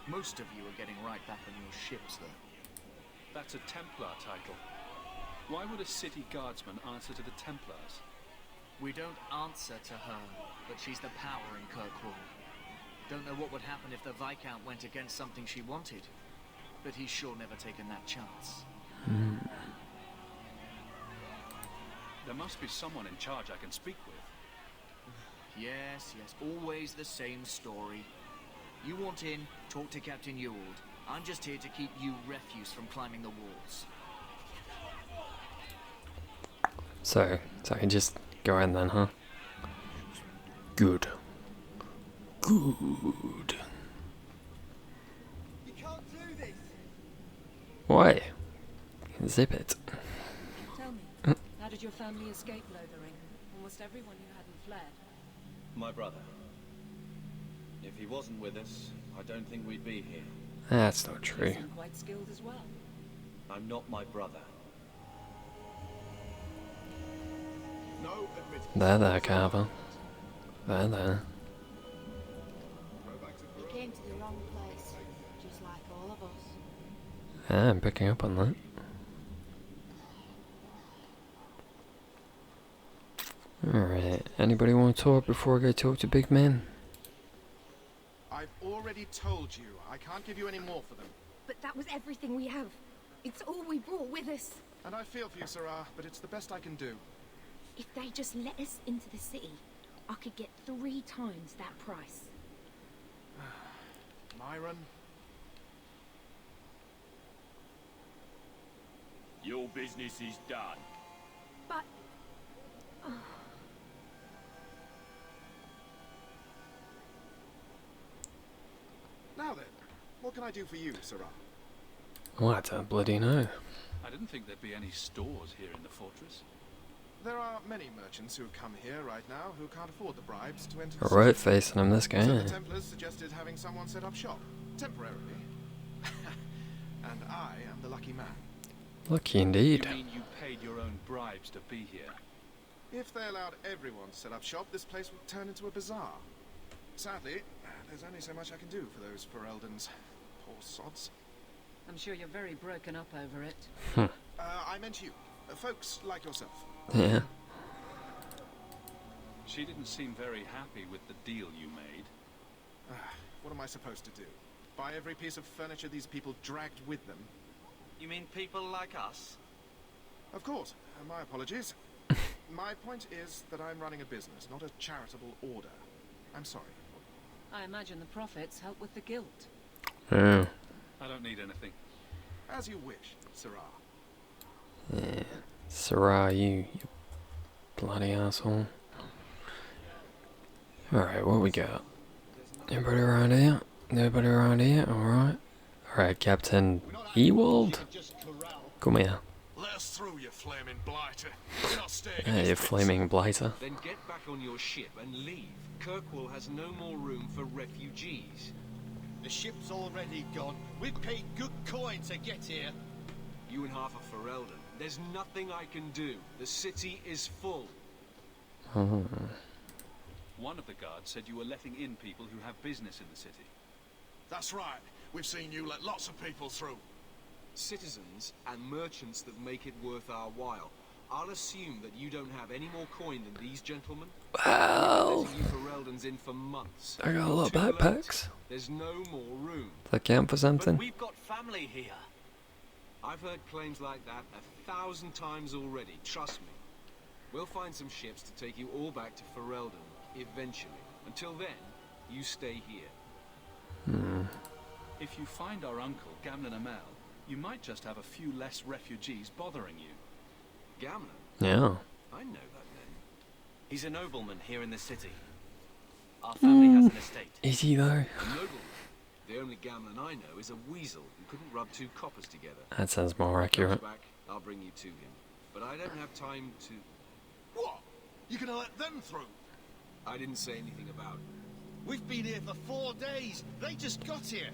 Most of you are getting right back on your ships, though.
That's a Templar title. Why would a city guardsman answer to the Templars?
We don't answer to her, but she's the power in Kirkwall. Don't know what would happen if the Viscount went against something she wanted, but he's sure never taken that chance.
There must be someone in charge I can speak with.
Yes, always the same story. You want in, talk to Captain Ewald. I'm just here to keep you refuse from climbing the walls.
So I can just go in then, huh? Good. Good.
You can't do this.
Why? Zip it.
Tell me, how did your family escape Lothering? Almost everyone who hadn't fled.
My brother. If he wasn't with us, I don't think we'd be here.
That's not true.
You seem quite skilled as well.
I'm not my brother.
No admittance.
There, Carver. There.
You came to the wrong place, just like all of us.
Yeah, I'm picking up on that. Alright, anybody want to talk before I go talk to big man?
I've already told you, I can't give you any more for them.
But that was everything we have. It's all we brought with us.
And I feel for you, Sarah, but it's the best I can do.
If they just let us into the city, I could get 3 times that price.
Myron?
Your business is done.
But...
Now then, what can I do for you, Sarah?
Oh, I don't bloody know.
I didn't think there'd be any stores here in the fortress.
There are many merchants who come here right now who can't afford the bribes to enter the
Alright,
city.
facing him this
So
guy.
the Templars suggested having someone set up shop, temporarily. And I am the lucky man.
Lucky indeed.
You mean you paid your own bribes to be here?
If they allowed everyone to set up shop, this place would turn into a bazaar. Sadly, there's only so much I can do for those Fereldans. Poor sods.
I'm sure you're very broken up over it.
I meant you. Folks like yourself.
Yeah.
She didn't seem very happy with the deal you made.
What am I supposed to do? Buy every piece of furniture these people dragged with them?
You mean people like us?
Of course. My apologies. My point is that I'm running a business, not a charitable order. I'm sorry.
I imagine the profits help with the guilt.
Yeah.
I don't need anything.
As you wish, Sarah.
Yeah. Sarah, you bloody asshole. Alright, what we got? Anybody around here? Nobody around here? Alright. Alright, Captain Ewald? Come here.
Let us through, you flaming blighter. You're not staying in
Hey,
this
you
place.
flaming blighter.
Then get back on your ship and leave. Kirkwall has no more room for refugees.
The ship's already gone. We've paid good coin to get here.
You and half of Ferelden. There's nothing I can do. The city is full.
One of the guards said you were letting in people who have business in the city.
That's right. We've seen you let lots of people through.
Citizens and merchants that make it worth our while. I'll assume that you don't have any more coin than these gentlemen.
Wow.
We've been letting you Fereldans in for months.
I got a lot of
Too late.
backpacks.
There's no more room.
Does that count for something?
But we've got family here. I've heard claims like that 1,000 times already. Trust me. We'll find some ships to take you all back to Ferelden eventually. Until then, you stay here.
If you find our uncle, Gamlen Amel, you might just have a few less refugees bothering you.
Gamlen?
Yeah.
I know that name.
He's a nobleman here in the city. Our family has an estate.
Is he though?
A nobleman? The only Gamlen I know is a weasel who couldn't rub two coppers together.
That sounds more accurate.
Back, I'll bring you to him. But I don't have time to...
What? You're gonna let them through?
I didn't say anything about it.
We've been here for 4 days. They just got here.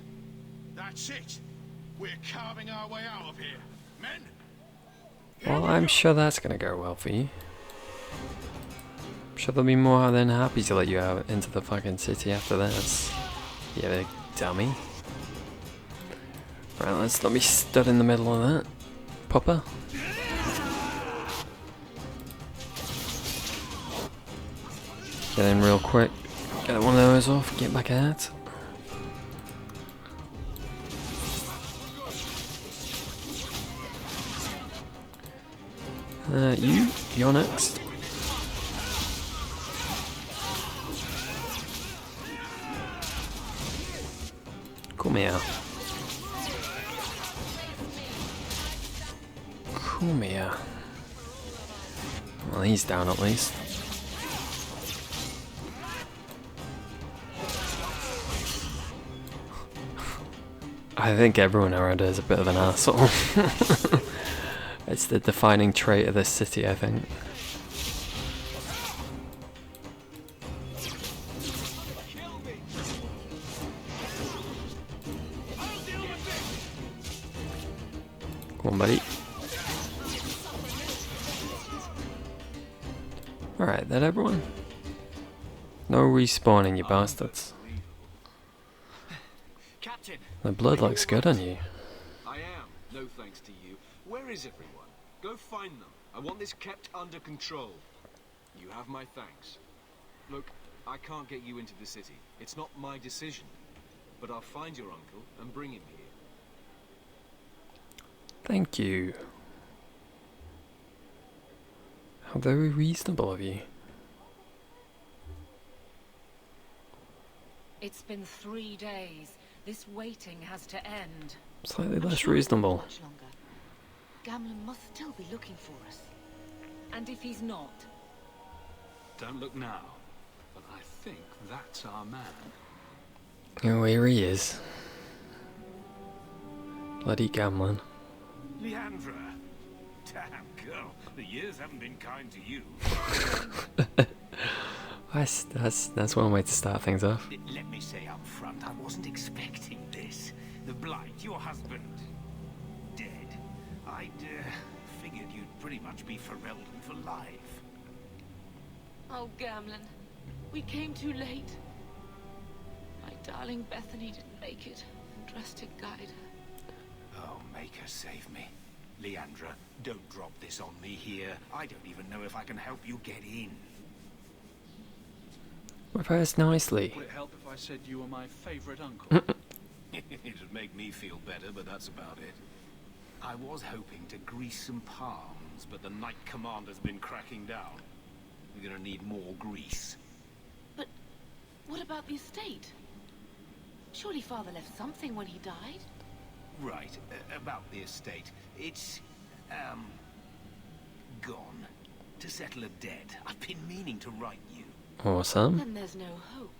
That's it. We're carving our way out of here. Men?
Well, I'm sure that's gonna go well for you. I'm sure they'll be more than happy to let you out into the fucking city after this. Yeah, big dummy. Right, let's not be stood in the middle of that. Popper. Get in real quick. Get one of those off. Get back out. You're next. Come here. Come here. Well, he's down at least. I think everyone around here is a bit of an asshole. It's the defining trait of this city, I think. Come on, buddy. Alright, that everyone? No respawning, you bastards.
Captain!
The blood looks good on you.
I am, no thanks to you. Where is everyone? Go find them. I want this kept under control. You have my thanks. Look, I can't get you into the city. It's not my decision. But I'll find your uncle and bring him here.
Thank you. How very reasonable of you.
It's been 3 days. This waiting has to end.
Slightly
I'm
less
sure it won't be
reasonable.
much longer. Gamlen must still be looking for us. And if he's not...
Don't look now, but I think that's our man.
Oh, here he is. Bloody Gamlen.
Leandra. Damn girl, the years haven't been kind to you.
That's one way to start things off.
Let me say up front, I wasn't expecting this. The Blight, your husband, dead. I'd figured you'd pretty much be Ferelden for life.
Oh, Gamlen. We came too late. My darling Bethany didn't make it. Drastic guide her.
Oh, make her save me. Leandra, don't drop this on me here. I don't even know if I can help you get in.
Reverse nicely.
Would it help if I said you were my favorite uncle?
It'd make me feel better, but that's about it. I was hoping to grease some palms, but the Knight Commander's been cracking down. We're gonna need more grease.
But what about the estate? Surely Father left something when he died?
Right, about the estate. It's, gone. To settle a debt. I've been meaning to write you.
Awesome.
Then there's no hope.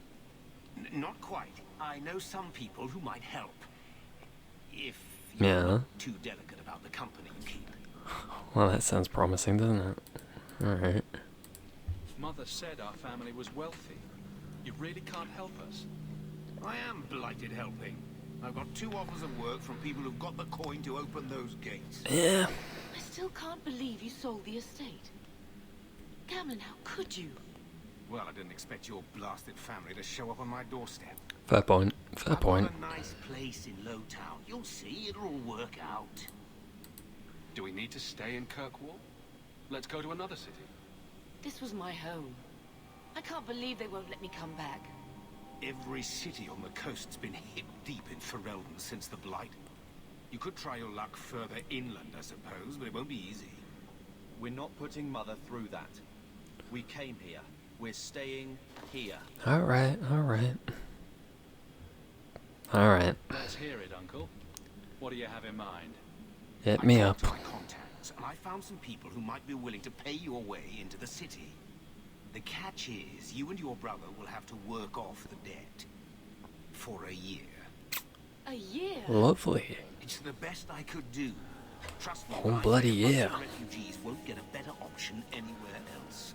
Not quite. I know some people who might help. If
Yeah.
you're not too delicate about the company you keep.
Well, that sounds promising, doesn't it? Alright.
Mother said our family was wealthy. You really can't help us.
I am blighted helping. I've got 2 offers of work from people who've got the coin to open those gates.
Yeah.
I still can't believe you sold the estate. Gamlen, how could you?
Well, I didn't expect your blasted family to show up on my doorstep.
Fair point. Fair point.
I've got a nice place in Lowtown. You'll see, it'll all work out.
Do we need to stay in Kirkwall? Let's go to another city.
This was my home. I can't believe they won't let me come back.
Every city on the coast's been hip deep in Ferelden since the Blight. You could try your luck further inland, I suppose, but it won't be easy.
We're not putting Mother through that. We came here. We're staying here.
Alright, alright. Alright.
Let's hear it, Uncle. What do you have in mind?
Hit me up.
My contacts, and I found some people who might be willing to pay your way into the city. The catch is, you and your brother will have to work off the debt. For a year.
A year?
Lovely.
It's the best I could do. Trust me,
Oh, bloody yeah.
refugees won't get a better option anywhere else.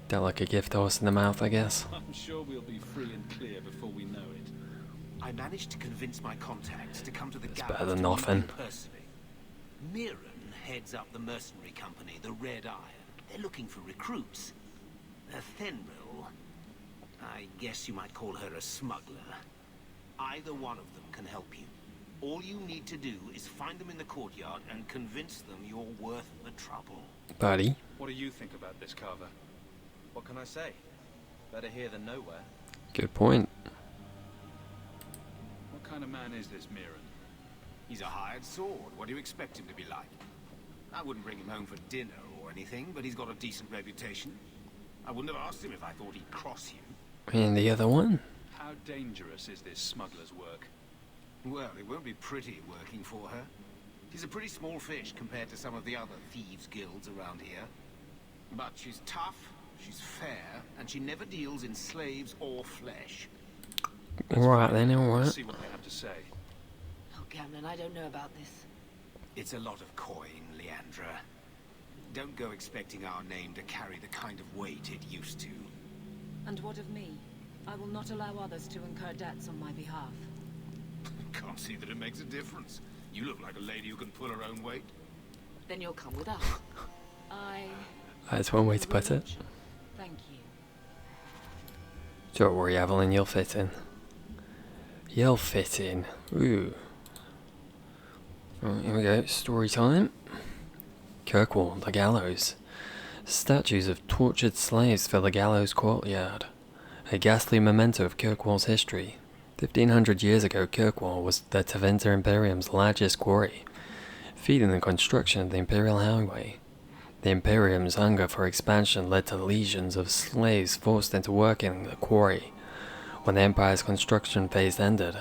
Dealt like a gift horse in the mouth, I guess.
I'm sure we'll be free and clear before we know it.
I managed to convince my contacts to come to the gallows
better than
to meet
nothing.
me personally. Mirren heads up the mercenary company, the Red Iron. They're looking for recruits. Thenril, I guess you might call her a smuggler. Either one of them can help you. All you need to do is find them in the courtyard and convince them you're worth the trouble.
Buddy.
What do you think about this, Carver?
What can I say? Better here than nowhere.
Good point.
What kind of man is this Mirren?
He's a hired sword. What do you expect him to be like? I wouldn't bring him home for dinner or anything, but he's got a decent reputation. I wouldn't have asked him if I thought he'd cross you.
And the other one?
How dangerous is this smuggler's work?
Well, it won't be pretty working for her. She's a pretty small fish compared to some of the other thieves' guilds around here. But she's tough, she's fair, and she never deals in slaves or flesh.
Alright then, alright.
See what they have to say.
Oh, Gamlin, I don't know about this.
It's a lot of coin, Leandra. Don't go expecting our name to carry the kind of weight it used to.
And what of me? I will not allow others to incur debts on my behalf.
Can't see that it makes a difference. You look like a lady who can pull her own weight.
Then you'll come with us.
That's one way to put it.
Thank you.
Don't worry, Evelyn, you'll fit in. You'll fit in. Ooh. Right, here we go. Story time. Kirkwall, the gallows. Statues of tortured slaves fill the gallows courtyard. A ghastly memento of Kirkwall's history. 1500 years ago, Kirkwall was the Tevinter Imperium's largest quarry, feeding the construction of the Imperial Highway. The Imperium's hunger for expansion led to legions of slaves forced into working the quarry. When the Empire's construction phase ended,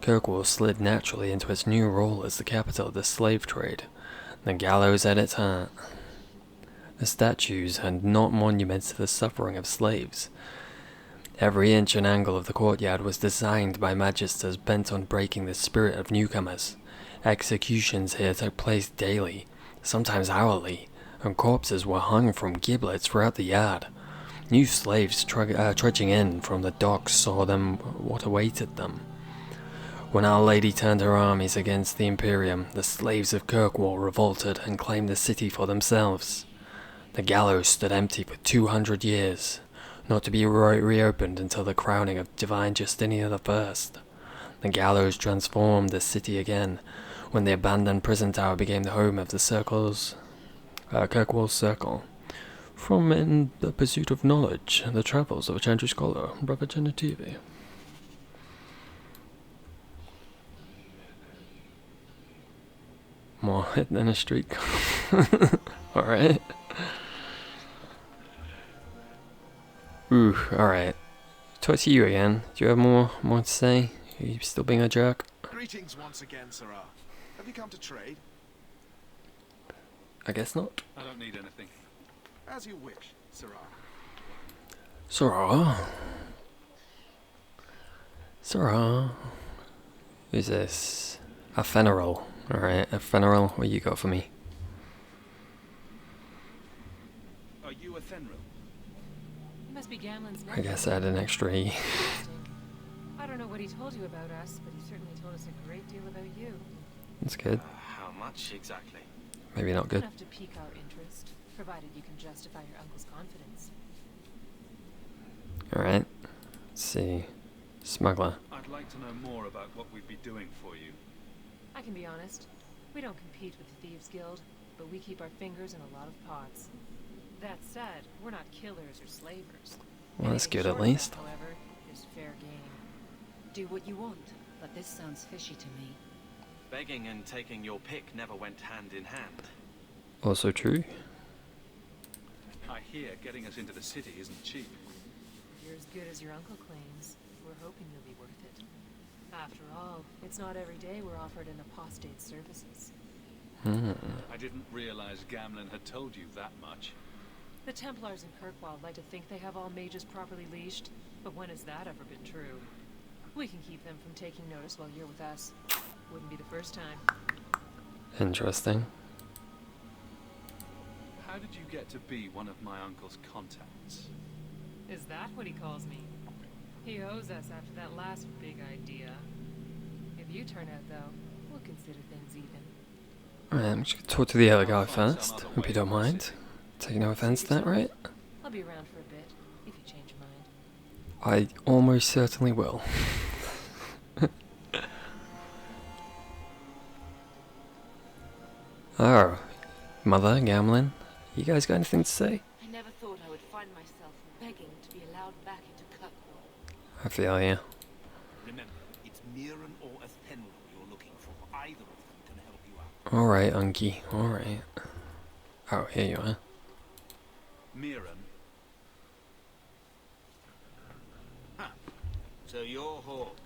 Kirkwall slid naturally into its new role as the capital of the slave trade, the gallows at its heart. The statues are not monuments to the suffering of slaves. Every inch and angle of the courtyard was designed by magisters bent on breaking the spirit of newcomers. Executions here took place daily, sometimes hourly, and corpses were hung from giblets throughout the yard. New slaves trudging in from the docks saw them what awaited them. When Our Lady turned her armies against the Imperium, the slaves of Kirkwall revolted and claimed the city for themselves. The gallows stood empty for 200 years, not to be reopened until the crowning of Divine Justinian I. The gallows transformed the city again, when the abandoned prison tower became the home of the Kirkwall Circle. From In the Pursuit of Knowledge, the Travels of a Chantry Scholar, Brother TV. More hit than a streak. Alright. Ooh, alright. Talk to you again. Do you have more to say? Are you still being a jerk?
Greetings once again, Sirrah. Have you come to trade?
I guess not.
I don't need anything.
As you wish, Sirrah.
Sirrah. Who's this? A Fenaril. Alright, a Fenaril, what you got for me?
Are you a Fenril?
He must be Gamlen's
I guess I had an extra E.
I don't know what he told you about us, but he certainly told us a great deal about you.
That's good.
How much exactly?
Maybe not good.
Enough to pique our interest. provided you can justify your uncle's confidence.
Alright. Let's see. Smuggler.
I'd like to know more about what we'd be doing for you.
I can be honest. We don't compete with the Thieves Guild, but we keep our fingers in a lot of pots. That said, we're not killers or slavers.
Well, that's
Anything
good at
short of
least.
that, however, is fair game. Do what you want, but this sounds fishy to me.
Begging and taking your pick never went hand in hand.
Also true.
I hear getting us into the city isn't cheap.
You're as good as your uncle claims. We're hoping you'll be worth it. After all, it's not every day we're offered an apostate's services.
I didn't realize Gamlen had told you that much.
The Templars in Kirkwall like to think they have all mages properly leashed, but when has that ever been true? We can keep them from taking notice while you're with us. Wouldn't be the first time.
Interesting.
How did you get to be one of my uncle's contacts?
Is that what he calls me? He owes us after that last big idea. If you turn out, though, we'll consider things even.
Alright, I'm just gonna talk to the other guy first, hope you don't mind. Take no offense to that, right?
I'll be around for a bit, if you change your mind.
I almost certainly will. Oh, Mother, Gamlen, you guys got anything to say?
I never thought I would find myself begging to be allowed back into Kirkwall.
I feel you.
Remember, it's Mirren or Athenril you're looking for. Either of them can help you out.
Alright, Unky, alright. Oh, here you are.
Mirren?
Huh. So you're Hawk,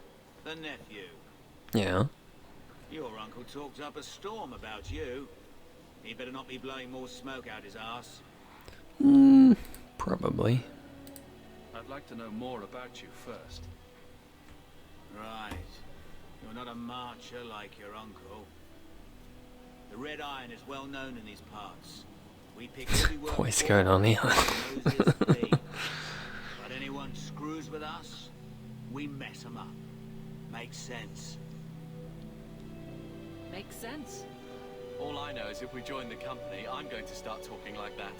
the nephew.
Yeah.
Your uncle talked up a storm about you. He better not be blowing more smoke out his arse.
Probably.
I'd like to know more about you first.
Right. You're not a marcher like your uncle. The Red Iron is well known in these parts. We pick every word.
What's going on here?
But anyone screws with us, we mess them up. Makes sense.
Makes sense.
All I know is if we join the company, I'm going to start talking like that.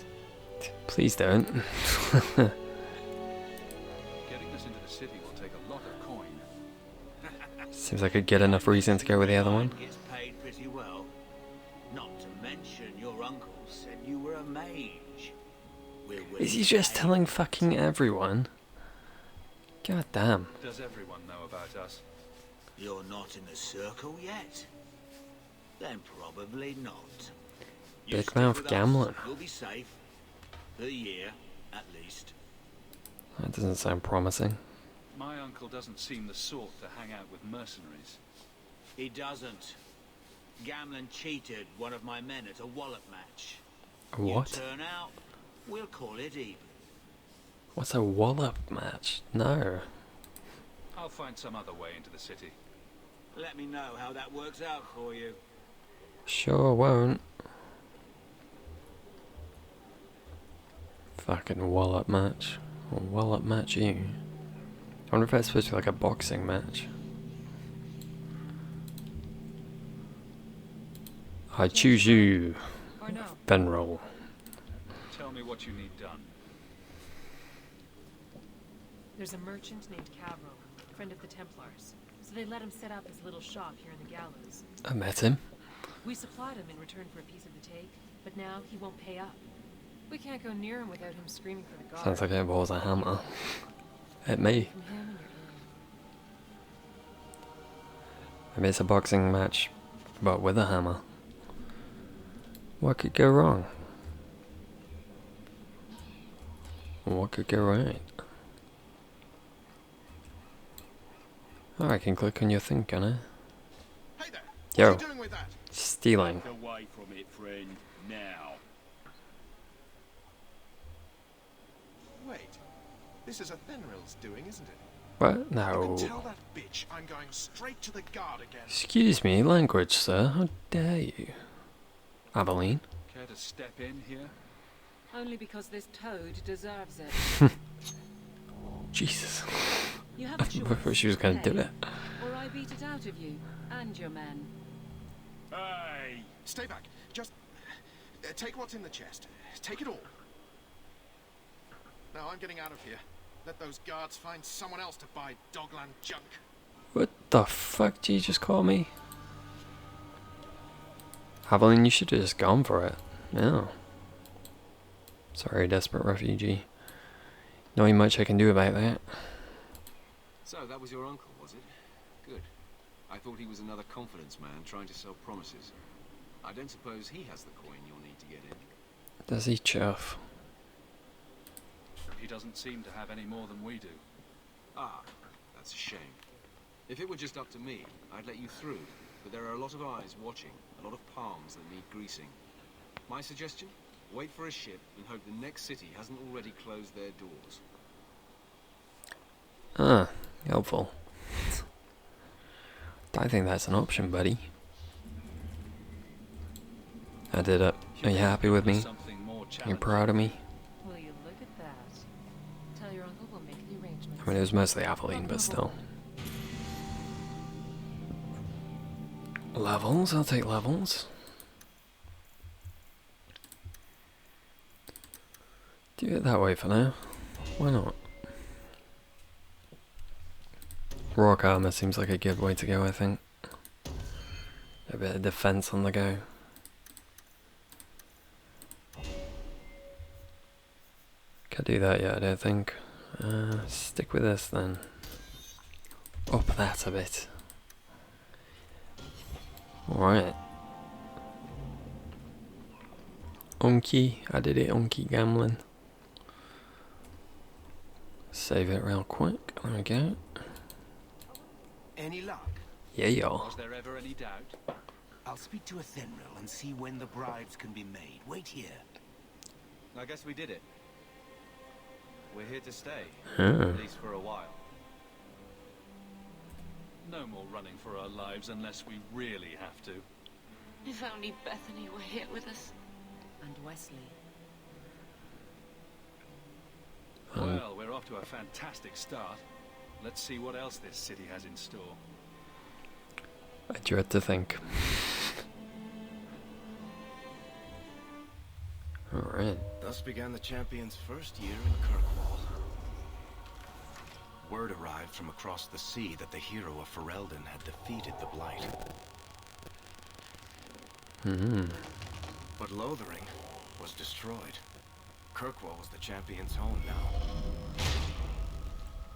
Please don't.
Getting us into the city will take a lot of coin.
Seems like I could get enough reason to go with the other one.
Gets paid pretty well. Not to mention your uncle said you were a mage.
Is he just telling fucking everyone? God damn.
Does everyone know about us?
You're not in the circle yet? Then probably not. You
Big
stick
mouth
with us,
Gamlen.
You'll be safe. For a year, at least.
That doesn't sound promising.
My uncle doesn't seem the sort to hang out with mercenaries.
He doesn't. Gamlen cheated one of my men at a wallop match.
A what?
You turn out, we'll call it even.
What's a wallop match? No.
I'll find some other way into the city.
Let me know how that works out for you.
Sure won't. Fucking wallop match. Or wallop match you. I wonder if that's supposed to be like a boxing match. I choose you,
Or no.
Fenril.
Tell me what you need done.
There's a merchant named Cavril, friend of the Templars. So they let him set up his little shop here in the gallows.
I met him.
We supplied him in return for a piece of the take, but now he won't pay up. We can't go near him without him screaming for the guard.
Sounds like it was a hammer. At me.
From him and you're
Maybe it's a boxing match, but with a hammer. What could go wrong? What could go right? Oh, I can click on your thing, can I?
Hey there.
Yo.
What are you doing with that?
Stealing.
Back away from it, friend. Now.
Wait. This is Athenril's doing, isn't it?
What?
You
No.
can tell that bitch I'm going straight to the guard again.
Excuse me, language, sir. How dare you? Aveline.
Care to step in here?
Only because this toad deserves it.
Jesus.
You have a
I
choice.
thought she was going to do it.
Or I beat it out of you and your men.
Hey!
Stay back. Just Take what's in the chest. Take it all. Now I'm getting out of here. Let those guards find someone else to buy Dogland junk.
What the fuck did you just call me? Evelyn, you should have just gone for it. No. Sorry, desperate refugee. Not even much I can do about that.
So, that was your uncle, was it? Good. I thought he was another confidence man trying to sell promises. I don't suppose he has the coin you'll need to get in.
Does he, chuff?
He doesn't seem to have any more than we do.
Ah, that's a shame. If it were just up to me, I'd let you through. But there are a lot of eyes watching, a lot of palms that need greasing. My suggestion? Wait for a ship and hope the next city hasn't already closed their doors.
Ah, helpful. I think that's an option, buddy. I did it. Are you happy with me? Are you proud of me?
Will you look at that? Tell your uncle we'll make the arrangements.
I mean, it was mostly Aveline, but still. Levels, I'll take levels. Do it that way for now. Why not? Rock armor seems like a good way to go, I think. A bit of defense on the go. Can't do that yet, I don't think. Stick with this then. Up that a bit. Alright. Unky, I did it, Unky gambling. Save it real quick. There we go.
Any luck?
Yeah, y'all.
Was there ever any doubt?
I'll speak to a Thenril and see when the bribes can be made. Wait here.
I guess we did it. We're here to stay.
Huh.
At least for a while.
No more running for our lives unless we really have to.
If only Bethany were here with us.
And Wesley.
Well, we're off to a fantastic start. Let's see what else this city has in store.
I dread to think. Alright.
Thus began the champion's first year in Kirkwall. Word arrived from across the sea that the hero of Ferelden had defeated the Blight. But Lothering was destroyed. Kirkwall was the champion's home now.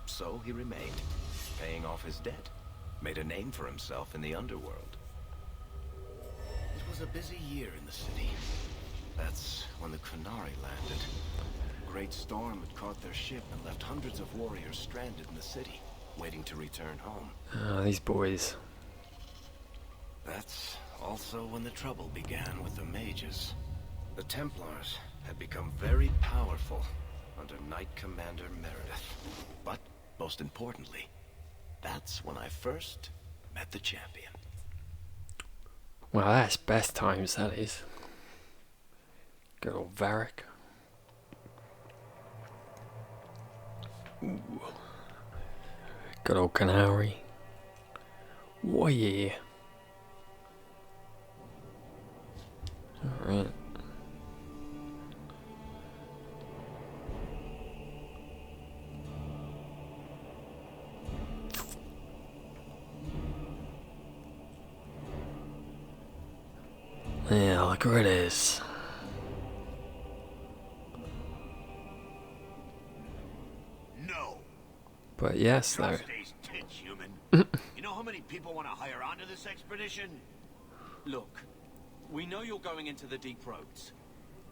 So he remained, paying off his debt. Made a name for himself in the underworld. It was a busy year in the city. That's when the Kunari landed. A great storm had caught their ship and left hundreds of warriors stranded in the city, waiting to return home.
Ah, these boys.
That's also when the trouble began with the mages. The Templars had become very powerful under Knight Commander Meredith. But, most importantly, that's when I first met the champion.
Well, that's best times, that is. Good old Varric. Ooh. Good old Canary. Whoa, yeah. Alright. Yeah, look where it is.
No.
But yes, though.
Stays tits, human. You know how many people want to hire onto this expedition?
Look, we know you're going into the deep roads.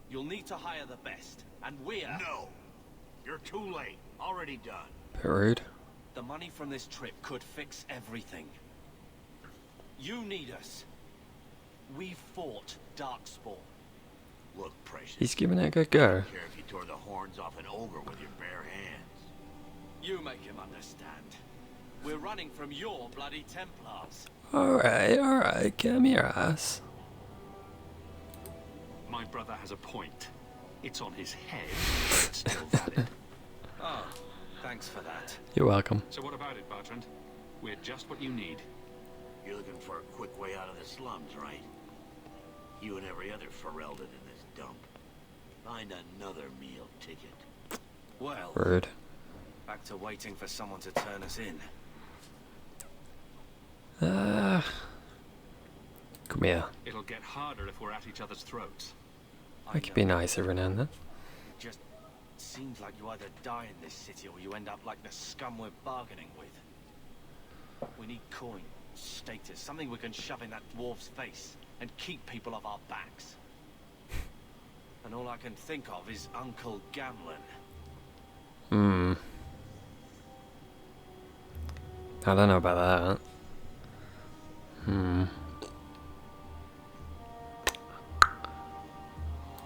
You'll need to hire the best, and we're...
No. You're too late. Already done.
Bit rude.
The money from this trip could fix everything. You need us. We fought Darkspawn.
Look, Precious.
He's giving it a good go.
I don't care if you tore the horns off an ogre with your bare hands.
You make him understand. We're running from your bloody Templars.
Alright, come here, ass.
My brother has a point. It's on his head, but it's still valid.
Oh, thanks for that.
You're welcome.
So what about it, Bertrand? We're just what you need.
You're looking for a quick way out of the slums, right? You and every other Ferelden in this
dump. Find another meal ticket.
Well,
Rude.
back to waiting for someone to turn us in.
Come here.
It'll get harder if we're at each other's throats.
I could be nice every now and then.
It just seems like you either die in this city or you end up like the scum we're bargaining with. We need coin, status, something we can shove in that dwarf's face and keep people off our backs. And all I can think of is Uncle Gamlin.
I don't know about that.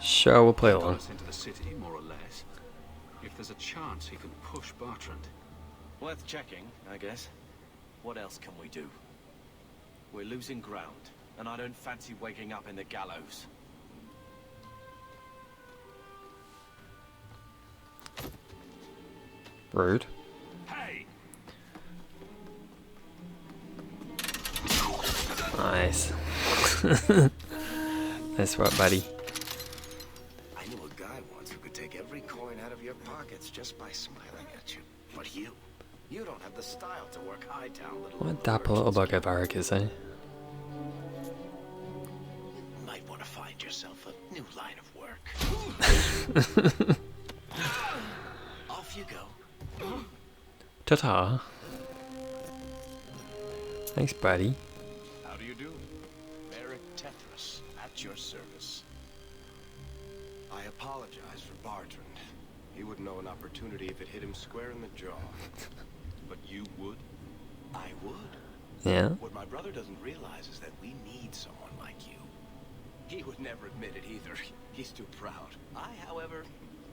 Sure, we'll play
Got
along.
us into the city, more or less. If there's a chance he can push Bertrand.
Worth checking, I guess. What else can we do? We're losing ground, and I don't fancy waking up in the gallows.
Rude.
Hey!
Nice. Nice work, buddy.
I knew a guy once who could take every coin out of your pockets just by smiling at you. But you don't have the style to work Hightown, little.
What a dapper little bugger Varric is, eh?
Might want to find yourself a new line of work. Off you go.
Ta-ta. Thanks, buddy.
How do you do?
Merrick Tetris, at your service. I apologize for Bertrand. He wouldn't know an opportunity if it hit him square in the jaw.
But you would?
I would.
Yeah?
What my brother doesn't realize is that we need someone like you. He would never admit it either. He's too proud. I, however,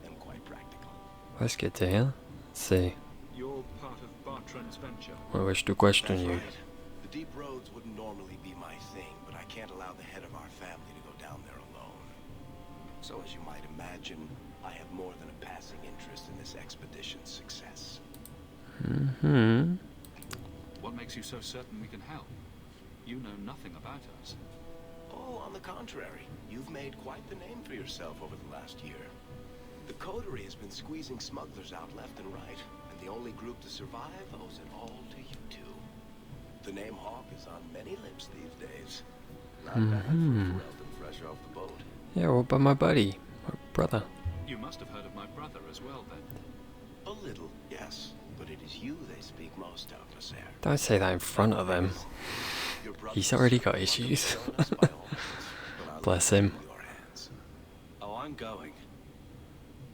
am quite practical.
That's good to hear. Let's see.
You're part of Bertrand's venture.
I wish to question
That's
you.
right. The deep roads wouldn't normally be my thing, but I can't allow the head of our family to go down there alone. So as you might imagine, I have more than a passing interest in this expedition's success.
What makes you so certain we can help? You know nothing about us.
Oh, on the contrary, you've made quite the name for yourself over the last year. The coterie has been squeezing smugglers out left and right, and the only group to survive owes it all to you two. The name Hawk is on many lips these days. Not bad for a Ferelden fresh off the boat.
Yeah, what about my buddy? My brother.
You must have heard of my brother as well, then.
A little, yes, but it is you they speak most of, Monsieur.
Don't say that in front of him. He's already got issues. Bless him.
Oh, I'm going.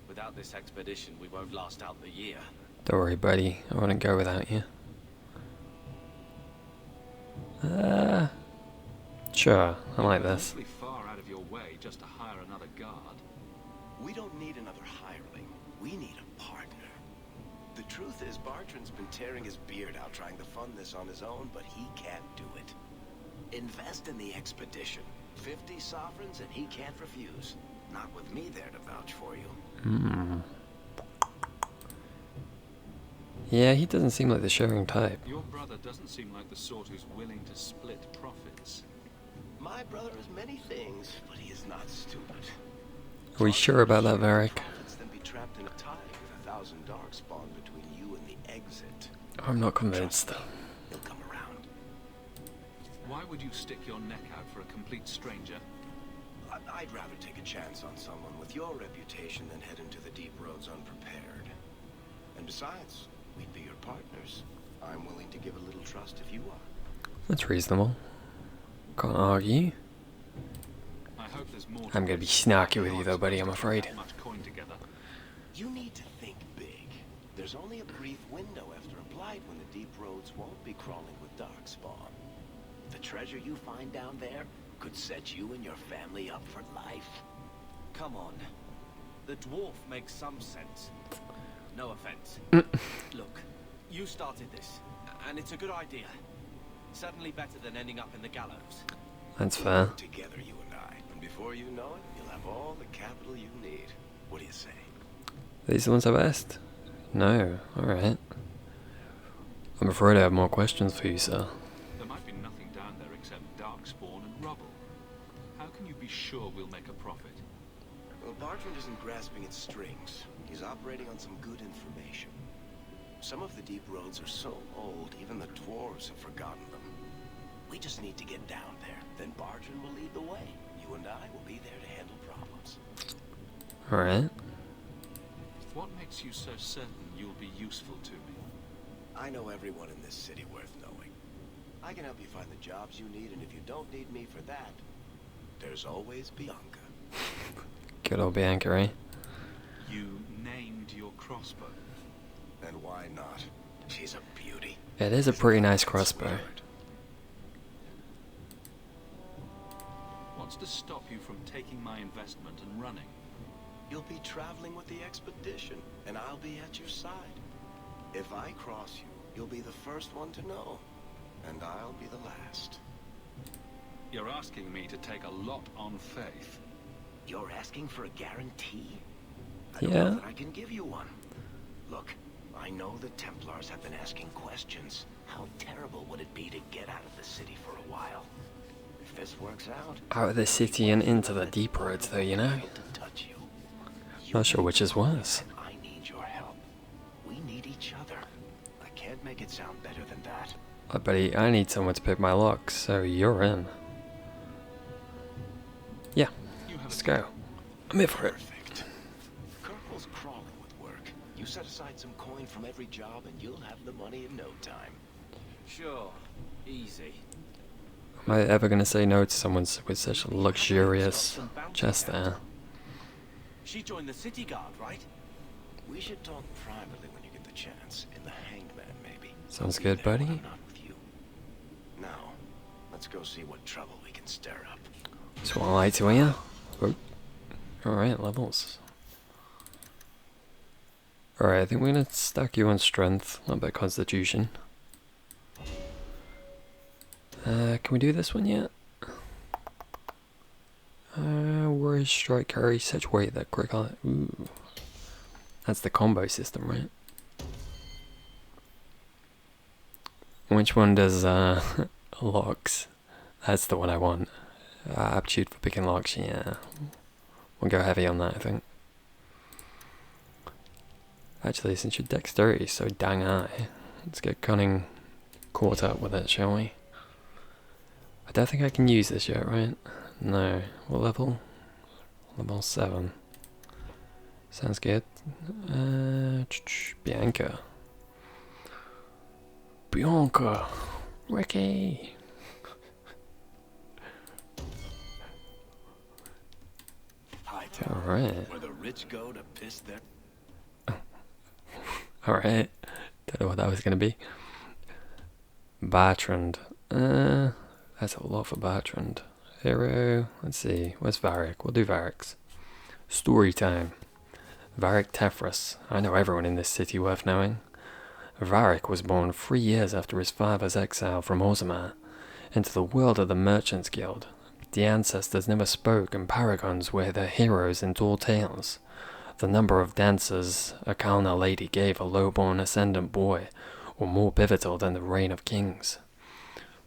Without this expedition, we won't last out the year.
Don't worry, buddy. I wouldn't go without you. Sure. I like this.
Awfully far out of your way just to hire another guard.
We don't need another hireling. We need a partner. The truth is, Bertrand's been tearing his beard out trying to fund this on his own, but he can't do it. Invest in the expedition. 50 sovereigns and he can't refuse. Not with me there to vouch for you.
Yeah, he doesn't seem like the sharing type.
Your brother doesn't seem like the sort who's willing to split profits.
My brother is many things, but he is not stupid.
Are we sure about that, Varric?
Then be trapped in a tide with 1,000 darkspawn between you and the exit.
I'm not convinced.
He'll come around.
Why would you stick your neck out for a complete stranger?
I'd rather take a chance on someone with your reputation than head into the deep roads unprepared. And besides, we'd be your partners. I'm willing to give a little trust if you are.
That's reasonable. Can't argue.
I hope there's more.
I'm gonna be snarky with you though, buddy, I'm afraid.
Much coin together.
You need to think big. There's only a brief window after a blight when the deep roads won't be crawling with darkspawn. The treasure you find down there could set you and your family up for life.
Come on. The dwarf makes some sense. No offense. Look, you started this, and it's a good idea. Certainly better than ending up in the gallows.
That's fair.
Together, you and I. And before you know it, you'll have all the capital you need. What do you say?
These the ones I've asked? No. Alright. I'm afraid I have more questions for you, sir.
There might be nothing down there except darkspawn and rubble. How can you be sure we'll make a profit?
Well, Bartrand isn't grasping at strings. He's operating on some good information. Some of the deep roads are so old, even the dwarves have forgotten them. We just need to get down there. Then Bartrand will lead the way. You and I will be there to handle problems.
Alright.
What makes you so certain you'll be useful to me?
I know everyone in this city worth knowing. I can help you find the jobs you need, and if you don't need me for that, there's always Bianca.
Good old Bianca, eh?
You named your crossbow.
And why not? She's a beauty.
It is a pretty nice crossbow.
What's to stop you from taking my investment and running?
You'll be traveling with the expedition, and I'll be at your side. If I cross you, you'll be the first one to know, and I'll be the last.
You're asking me to take a lot on faith.
You're asking for a guarantee? I
Yeah.
don't know that I can give you one. Look, I know the Templars have been asking questions. How terrible would it be to get out of the city for a while? If this works out...
Out of the city and into the deep roads, though, you know? Not sure which is worse.
I need your help. We need each other. I can't make it sound better than that.
Oh, buddy, I need someone to pick my lock, so you're in. Yeah, let's go. I'm in for it.
Perfect. Kirkwall's crawling with work. You set aside some coin from every job, and you'll have the money in no time.
Sure. Easy.
Am I ever going to say no to someone with such a luxurious chest there?
She joined the city guard, right?
We should talk privately when you get the chance. In the hangman, maybe.
Sounds good, buddy.
I'm not with you. Now, let's go see what trouble we can stir up.
That's what I like to hear. Oh. Alright, levels. Alright, I think we're going to stack you on strength, a little bit of constitution. Can we do this one yet? Where is strike carry such weight that quick on it? Ooh. That's the combo system, right? Which one does locks? That's the one I want. Aptitude for picking locks, yeah. We'll go heavy on that, I think. Actually, since your dexterity is so dang high, let's get cunning caught up with it, shall we? I don't think I can use this yet, right? No. What level? Level 7. Sounds good. Bianca. Bianca! Ricky! Alright.
Where the rich go to piss their...
Alright. Don't know what that was gonna be. Bartrand. That's a lot for Bartrand. Hero. Let's see. Where's Varric? We'll do Varric's. Story time. Varric Tefrus. I know everyone in this city worth knowing. Varric was born 3 years after his father's exile from Orzammar into the world of the Merchants Guild. The ancestors never spoke, and paragons were their heroes in tall tales. The number of dancers a Kalna lady gave a low-born ascendant boy were more pivotal than the reign of kings.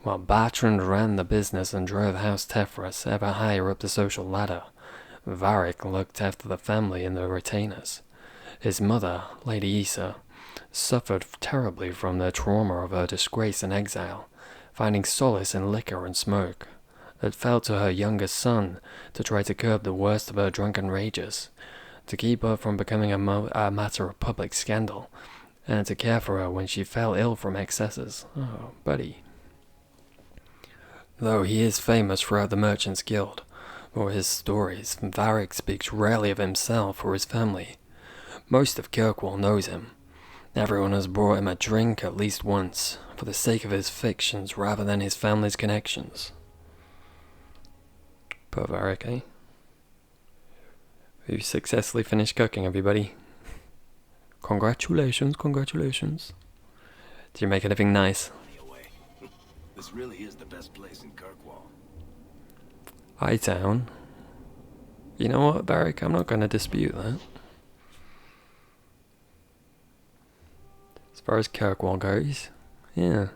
While Bartrand ran the business and drove House Tefrus ever higher up the social ladder, Varric looked after the family and the retainers. His mother, Lady Issa, suffered terribly from the trauma of her disgrace and exile, finding solace in liquor and smoke. It fell to her youngest son to try to curb the worst of her drunken rages, to keep her from becoming a matter of public scandal, and to care for her when she fell ill from excesses. Oh, buddy. Though he is famous throughout the Merchants Guild for his stories, Varric speaks rarely of himself or his family. Most of Kirkwall knows him. Everyone has brought him a drink at least once, for the sake of his fictions rather than his family's connections. Poor Varric, eh? We've successfully finished cooking, everybody. Congratulations, congratulations. Did you make anything nice?
This really is the best place in Kirkwall.
Hightown. You know what, Varric? I'm not going to dispute that. As far as Kirkwall goes, yeah.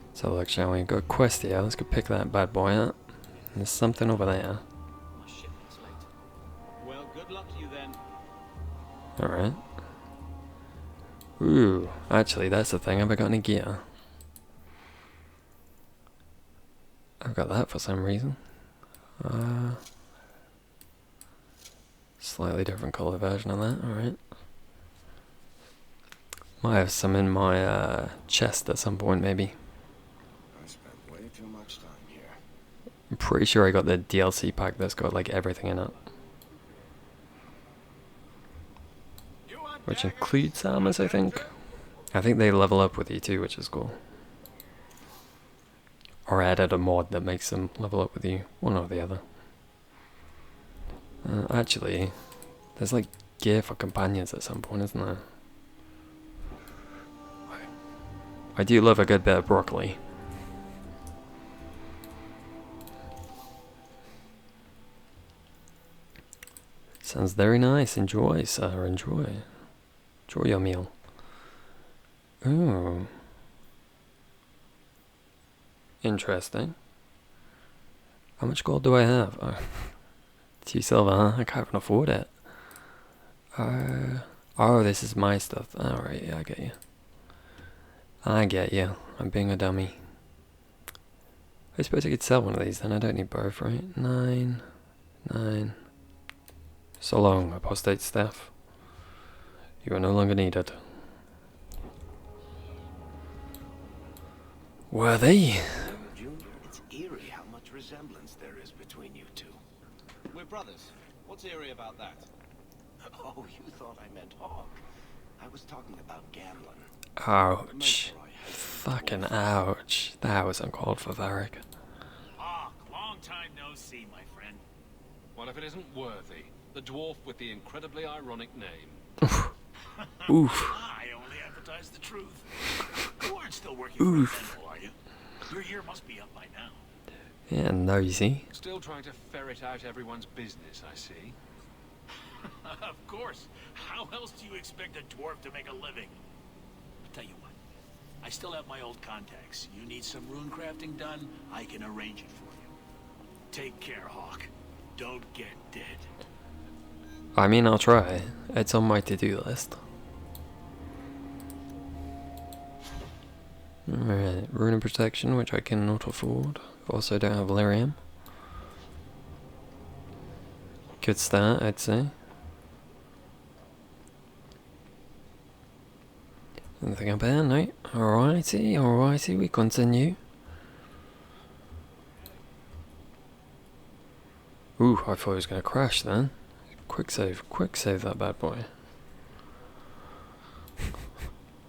Let's have a look, shall we? Got a quest here. Let's go pick that bad boy up. There's something over there. Alright. Ooh, actually, that's the thing. Have I got any gear? I've got that for some reason. Slightly different colour version of that, alright. Might have some in my chest at some point, maybe.
I spent way too much time here.
I'm pretty sure I got the DLC pack that's got like everything in it. Which includes armors, I think. I think they level up with you too, which is cool. Or added a mod that makes them level up with you, one or the other. Actually, there's like gear for companions at some point, isn't there? I do love a good bit of broccoli. Sounds very nice. Enjoy, sir. Enjoy. Enjoy your meal. Ooh. Interesting. How much gold do I have? Oh. 2 silver, huh? I can't even afford it. Oh, this is my stuff. Alright, yeah, I get you. I get you. I'm being a dummy. I suppose I could sell one of these then. I don't need both, right? 9. So long, apostate staff. You are no longer needed. Were they?
Junior, it's eerie how much resemblance there is between you two.
We're brothers. What's eerie about that?
Oh, you thought I meant Hawk. I was talking about Gamlin.
Ouch. Fucking ouch. That was uncalled for, Varric.
Hawk, long time no see, my friend.
What if it isn't Worthy, the dwarf with the incredibly ironic name?
Oof.
I only advertise the truth. You aren't still working for Kirkwall, are you? Your year must be up by now.
Yeah, nosy.
Still trying to ferret out everyone's business, I see.
Of course. How else do you expect a dwarf to make a living? I'll tell you what. I still have my old contacts. You need some rune crafting done, I can arrange it for you. Take care, Hawk. Don't get dead.
I mean, I'll try. It's on my to-do list. Alright, rune of protection, which I cannot afford. Also don't have lyrium. Good start, I'd say. Anything up there? No. Alrighty, we continue. Ooh, I thought it was going to crash then. Quick save that bad boy.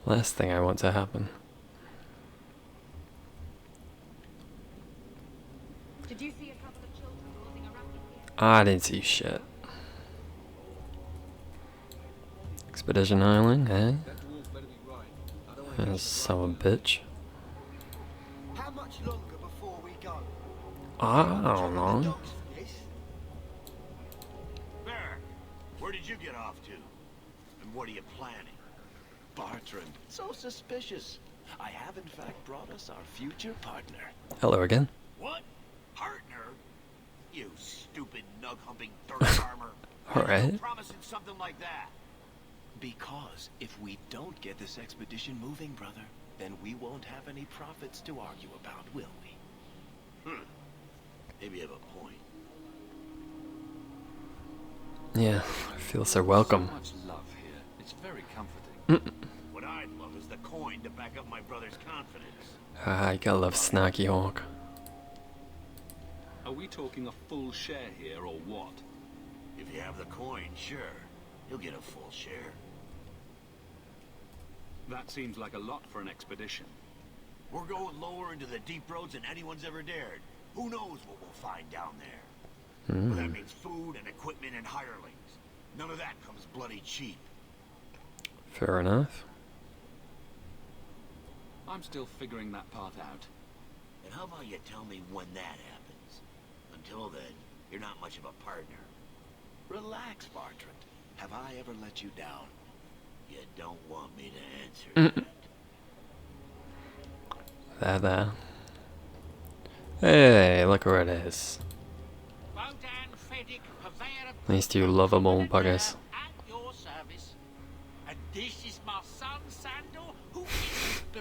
Last thing I want to happen.
Did you see a couple of children holding a racket here?
I didn't see shit. Expedition Island, eh? Son of a bitch.
How much longer before we go?
I don't know.
There. Where did you get off to? And what are you planning?
Bartrand, so suspicious. I have in fact brought us our future partner.
Hello again.
What? Partner? You stupid nug-humping dirt farmer.
Alright.
No promising something like that.
Because if we don't get this expedition moving, brother, then we won't have any profits to argue about, will we?
Maybe you have a point.
Yeah, I feel so welcome.
So much love here. It's very comforting.
What I'd love is the coin to back up my brother's confidence.
I gotta love Snacky Hawk.
Are we talking a full share here or what?
If you have the coin, sure. You'll get a full share.
That seems like a lot for an expedition.
We're going lower into the deep roads than anyone's ever dared. Who knows what we'll find down there? Well, that means food and equipment and hirelings. None of that comes bloody cheap.
Fair enough.
I'm still figuring that part out.
And how about you tell me when that happens? Until then, you're not much of a partner.
Relax, Bartrand. Have I ever let you down?
You don't want me to answer that.
There. Hey, look where it is. These two lovable buggers.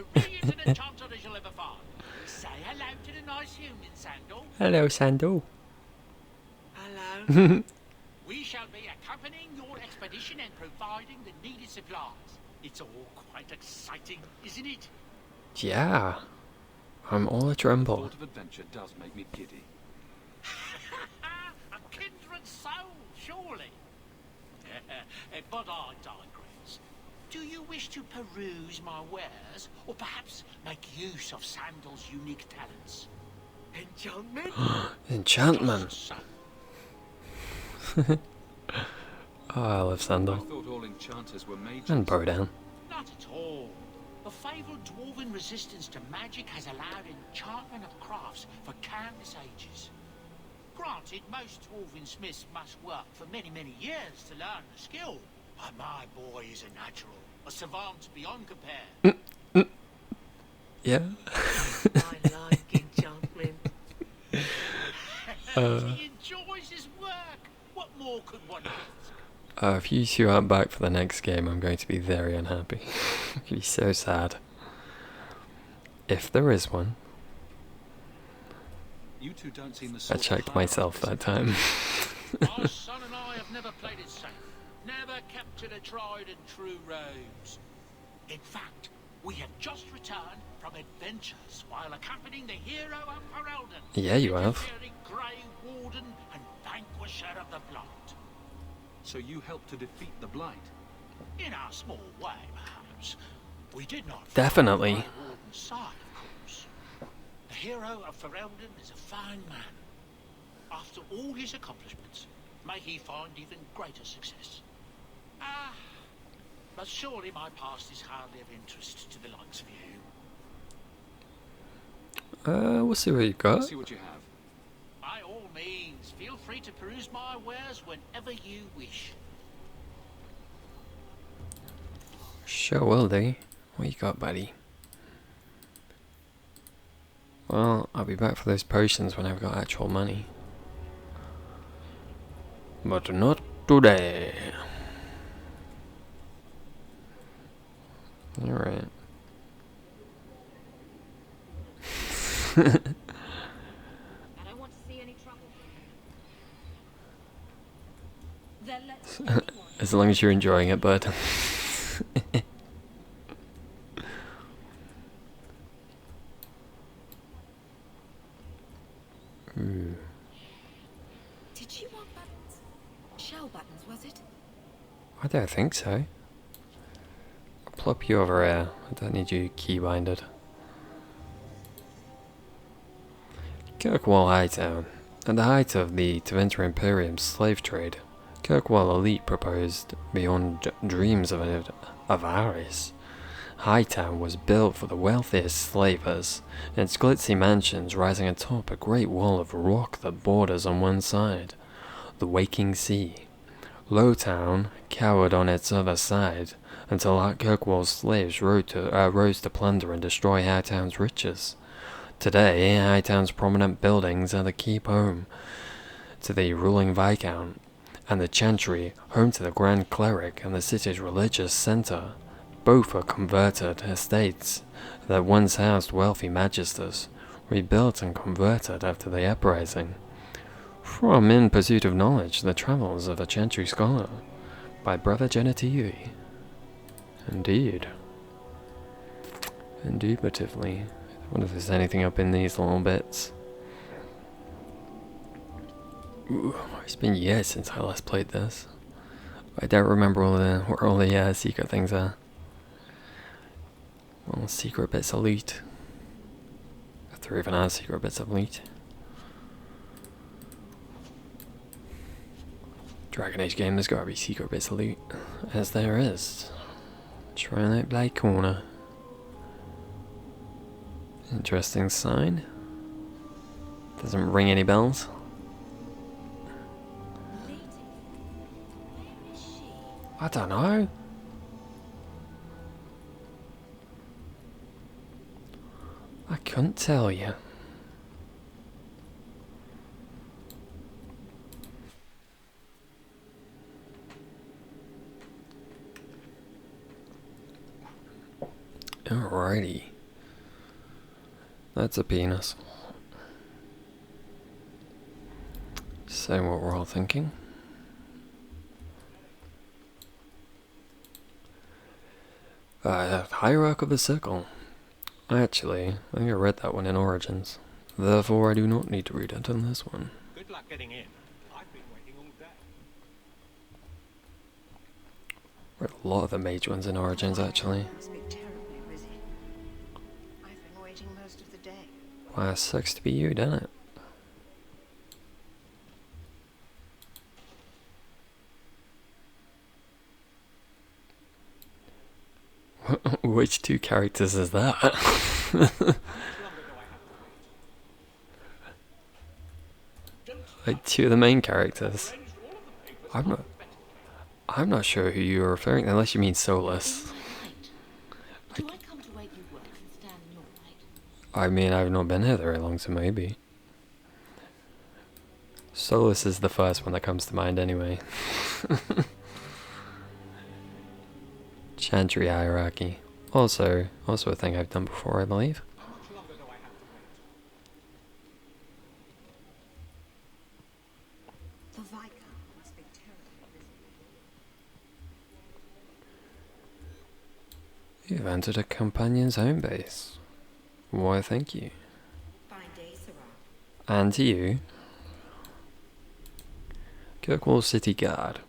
brilliant an enchanter as you'll ever find. Say hello to the nice human, Sandal.
Hello, Sandal.
Hello. We shall be accompanying your expedition and providing the needed supplies. It's all quite exciting, isn't it?
Yeah. I'm all a tremble.
The thought of adventure does make me giddy.
A kindred soul, surely. But I digress. Do you wish to peruse my wares, or perhaps make use of Sandal's unique talents? Enchantment?
Enchantment. Oh, I love
I
Sandal.
thought all enchanters were mages.
And Bodan.
Not at all. The fabled dwarven resistance to magic has allowed enchantment of crafts for countless ages. Granted, most dwarven smiths must work for many, many years to learn the skill. But my boy is a natural, a savant beyond compare.
Yeah.
I like enchantment. He enjoys his work. What more could one ask?
If you two aren't back for the next game, I'm going to be very unhappy. I'll be so sad. If there is one.
You two don't seem the
I
sort
checked
of
myself that time.
Our son and I have never played it safe. Never kept to the tried and true roads. In fact, we have just returned from adventures while accompanying the hero of Ferelden.
Yeah, you have.
Legendary Grey Warden and Vanquisher of the Blight.
So you helped to defeat the Blight?
In our small way, perhaps. We did not
Definitely.
fight the Warden's side, of course. The hero of Ferelden is a fine man. After all his accomplishments, may he find even greater success. But surely my past is hardly of interest to the likes of you.
We'll see what you got.
See what you have.
By all means, feel free to peruse my wares whenever you wish.
Sure will do. What you got, buddy? Well, I'll be back for those potions when I've got actual money. But not today. Alright.
I don't want to see any trouble. Then let's
As long as you're enjoying it, bud. Ooh.
Did you want buttons? Shell buttons, was it?
I don't think so. I'll plop you over here. I don't need you keybinded. Kirkwall Hightown. At the height of the Tevinter Imperium's slave trade, Kirkwall elite proposed beyond dreams of avarice. Hightown was built for the wealthiest slavers, its glitzy mansions rising atop a great wall of rock that borders on one side the waking sea. Lowtown cowered on its other side until Kirkwall's slaves rose to plunder and destroy Hightown's riches. Today, Hightown's prominent buildings are the keep home to the ruling Viscount, and the Chantry home to the Grand Cleric and the city's religious centre. Both are converted estates that once housed wealthy magisters, rebuilt and converted after the uprising. From In Pursuit of Knowledge, The Travels of a Chantry Scholar, by Brother Genitivi. Indeed. Indubitably. I wonder if there's anything up in these little bits. Ooh, it's been years since I last played this. I don't remember where all the secret things are. Well, secret bits of loot. If there even are secret bits of loot. Dragon Age game, there's gotta be secret bits of loot. As there is. Trying out Blade Corner. Interesting sign. Doesn't ring any bells. I don't know. I couldn't tell you. Alright. Alrighty. That's a penis. So what we're all thinking. Hierarch of the Circle. Actually, I think I read that one in Origins. Therefore, I do not need to read it on this one.
Good luck getting in. I've been waiting all day.
Read a lot of the mage ones in Origins, actually.
Must be terribly busy. I've been waiting most of the day.
Wow, it sucks to be you, doesn't it? Which two characters is that? Like two of the main characters. I'm not sure who you're referring to, unless you mean Solus.
Do I come to where you work and stand in your light?
I mean, I've not been here very long, so maybe. Solus is the first one that comes to mind anyway. Chantry hierarchy. Also a thing I've done before, I believe.
The Viscount must be terribly busy.
You've entered a companion's home base. Why, thank you.
Fine day, Sirrah.
And to you. Kirkwall City Guard.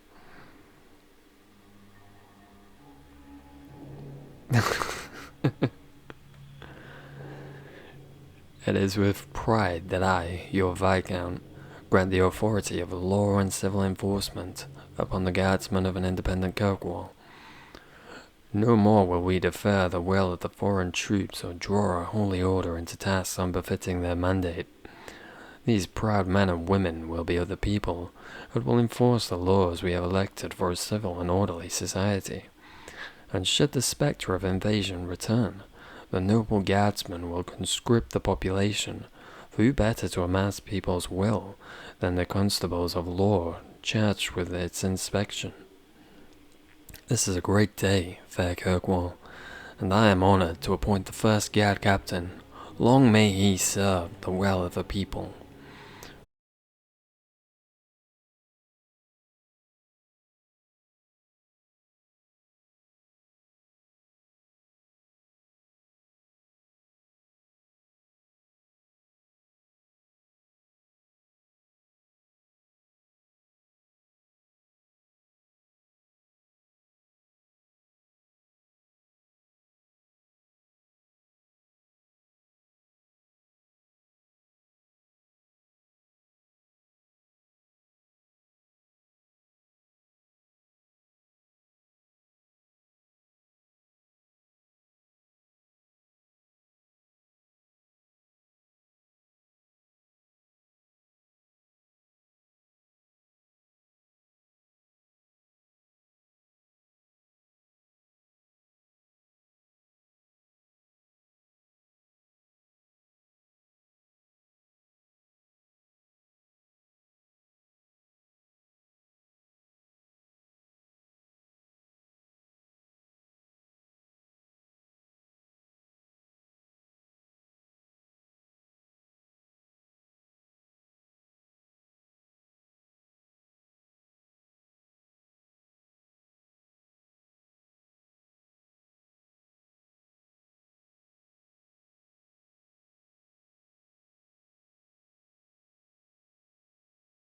It is with pride that I, your Viscount, grant the authority of law and civil enforcement upon the guardsmen of an independent Kirkwall. No more will we defer the will of the foreign troops or draw a holy order into tasks unbefitting their mandate. These proud men and women will be of the people, and will enforce the laws we have elected for a civil and orderly society. And should the spectre of invasion return, the noble guardsmen will conscript the population, for who better to amass people's will than the constables of law charged with its inspection? This is a great day, fair Kirkwall, and I am honoured to appoint the first guard captain. Long may he serve the well of the people.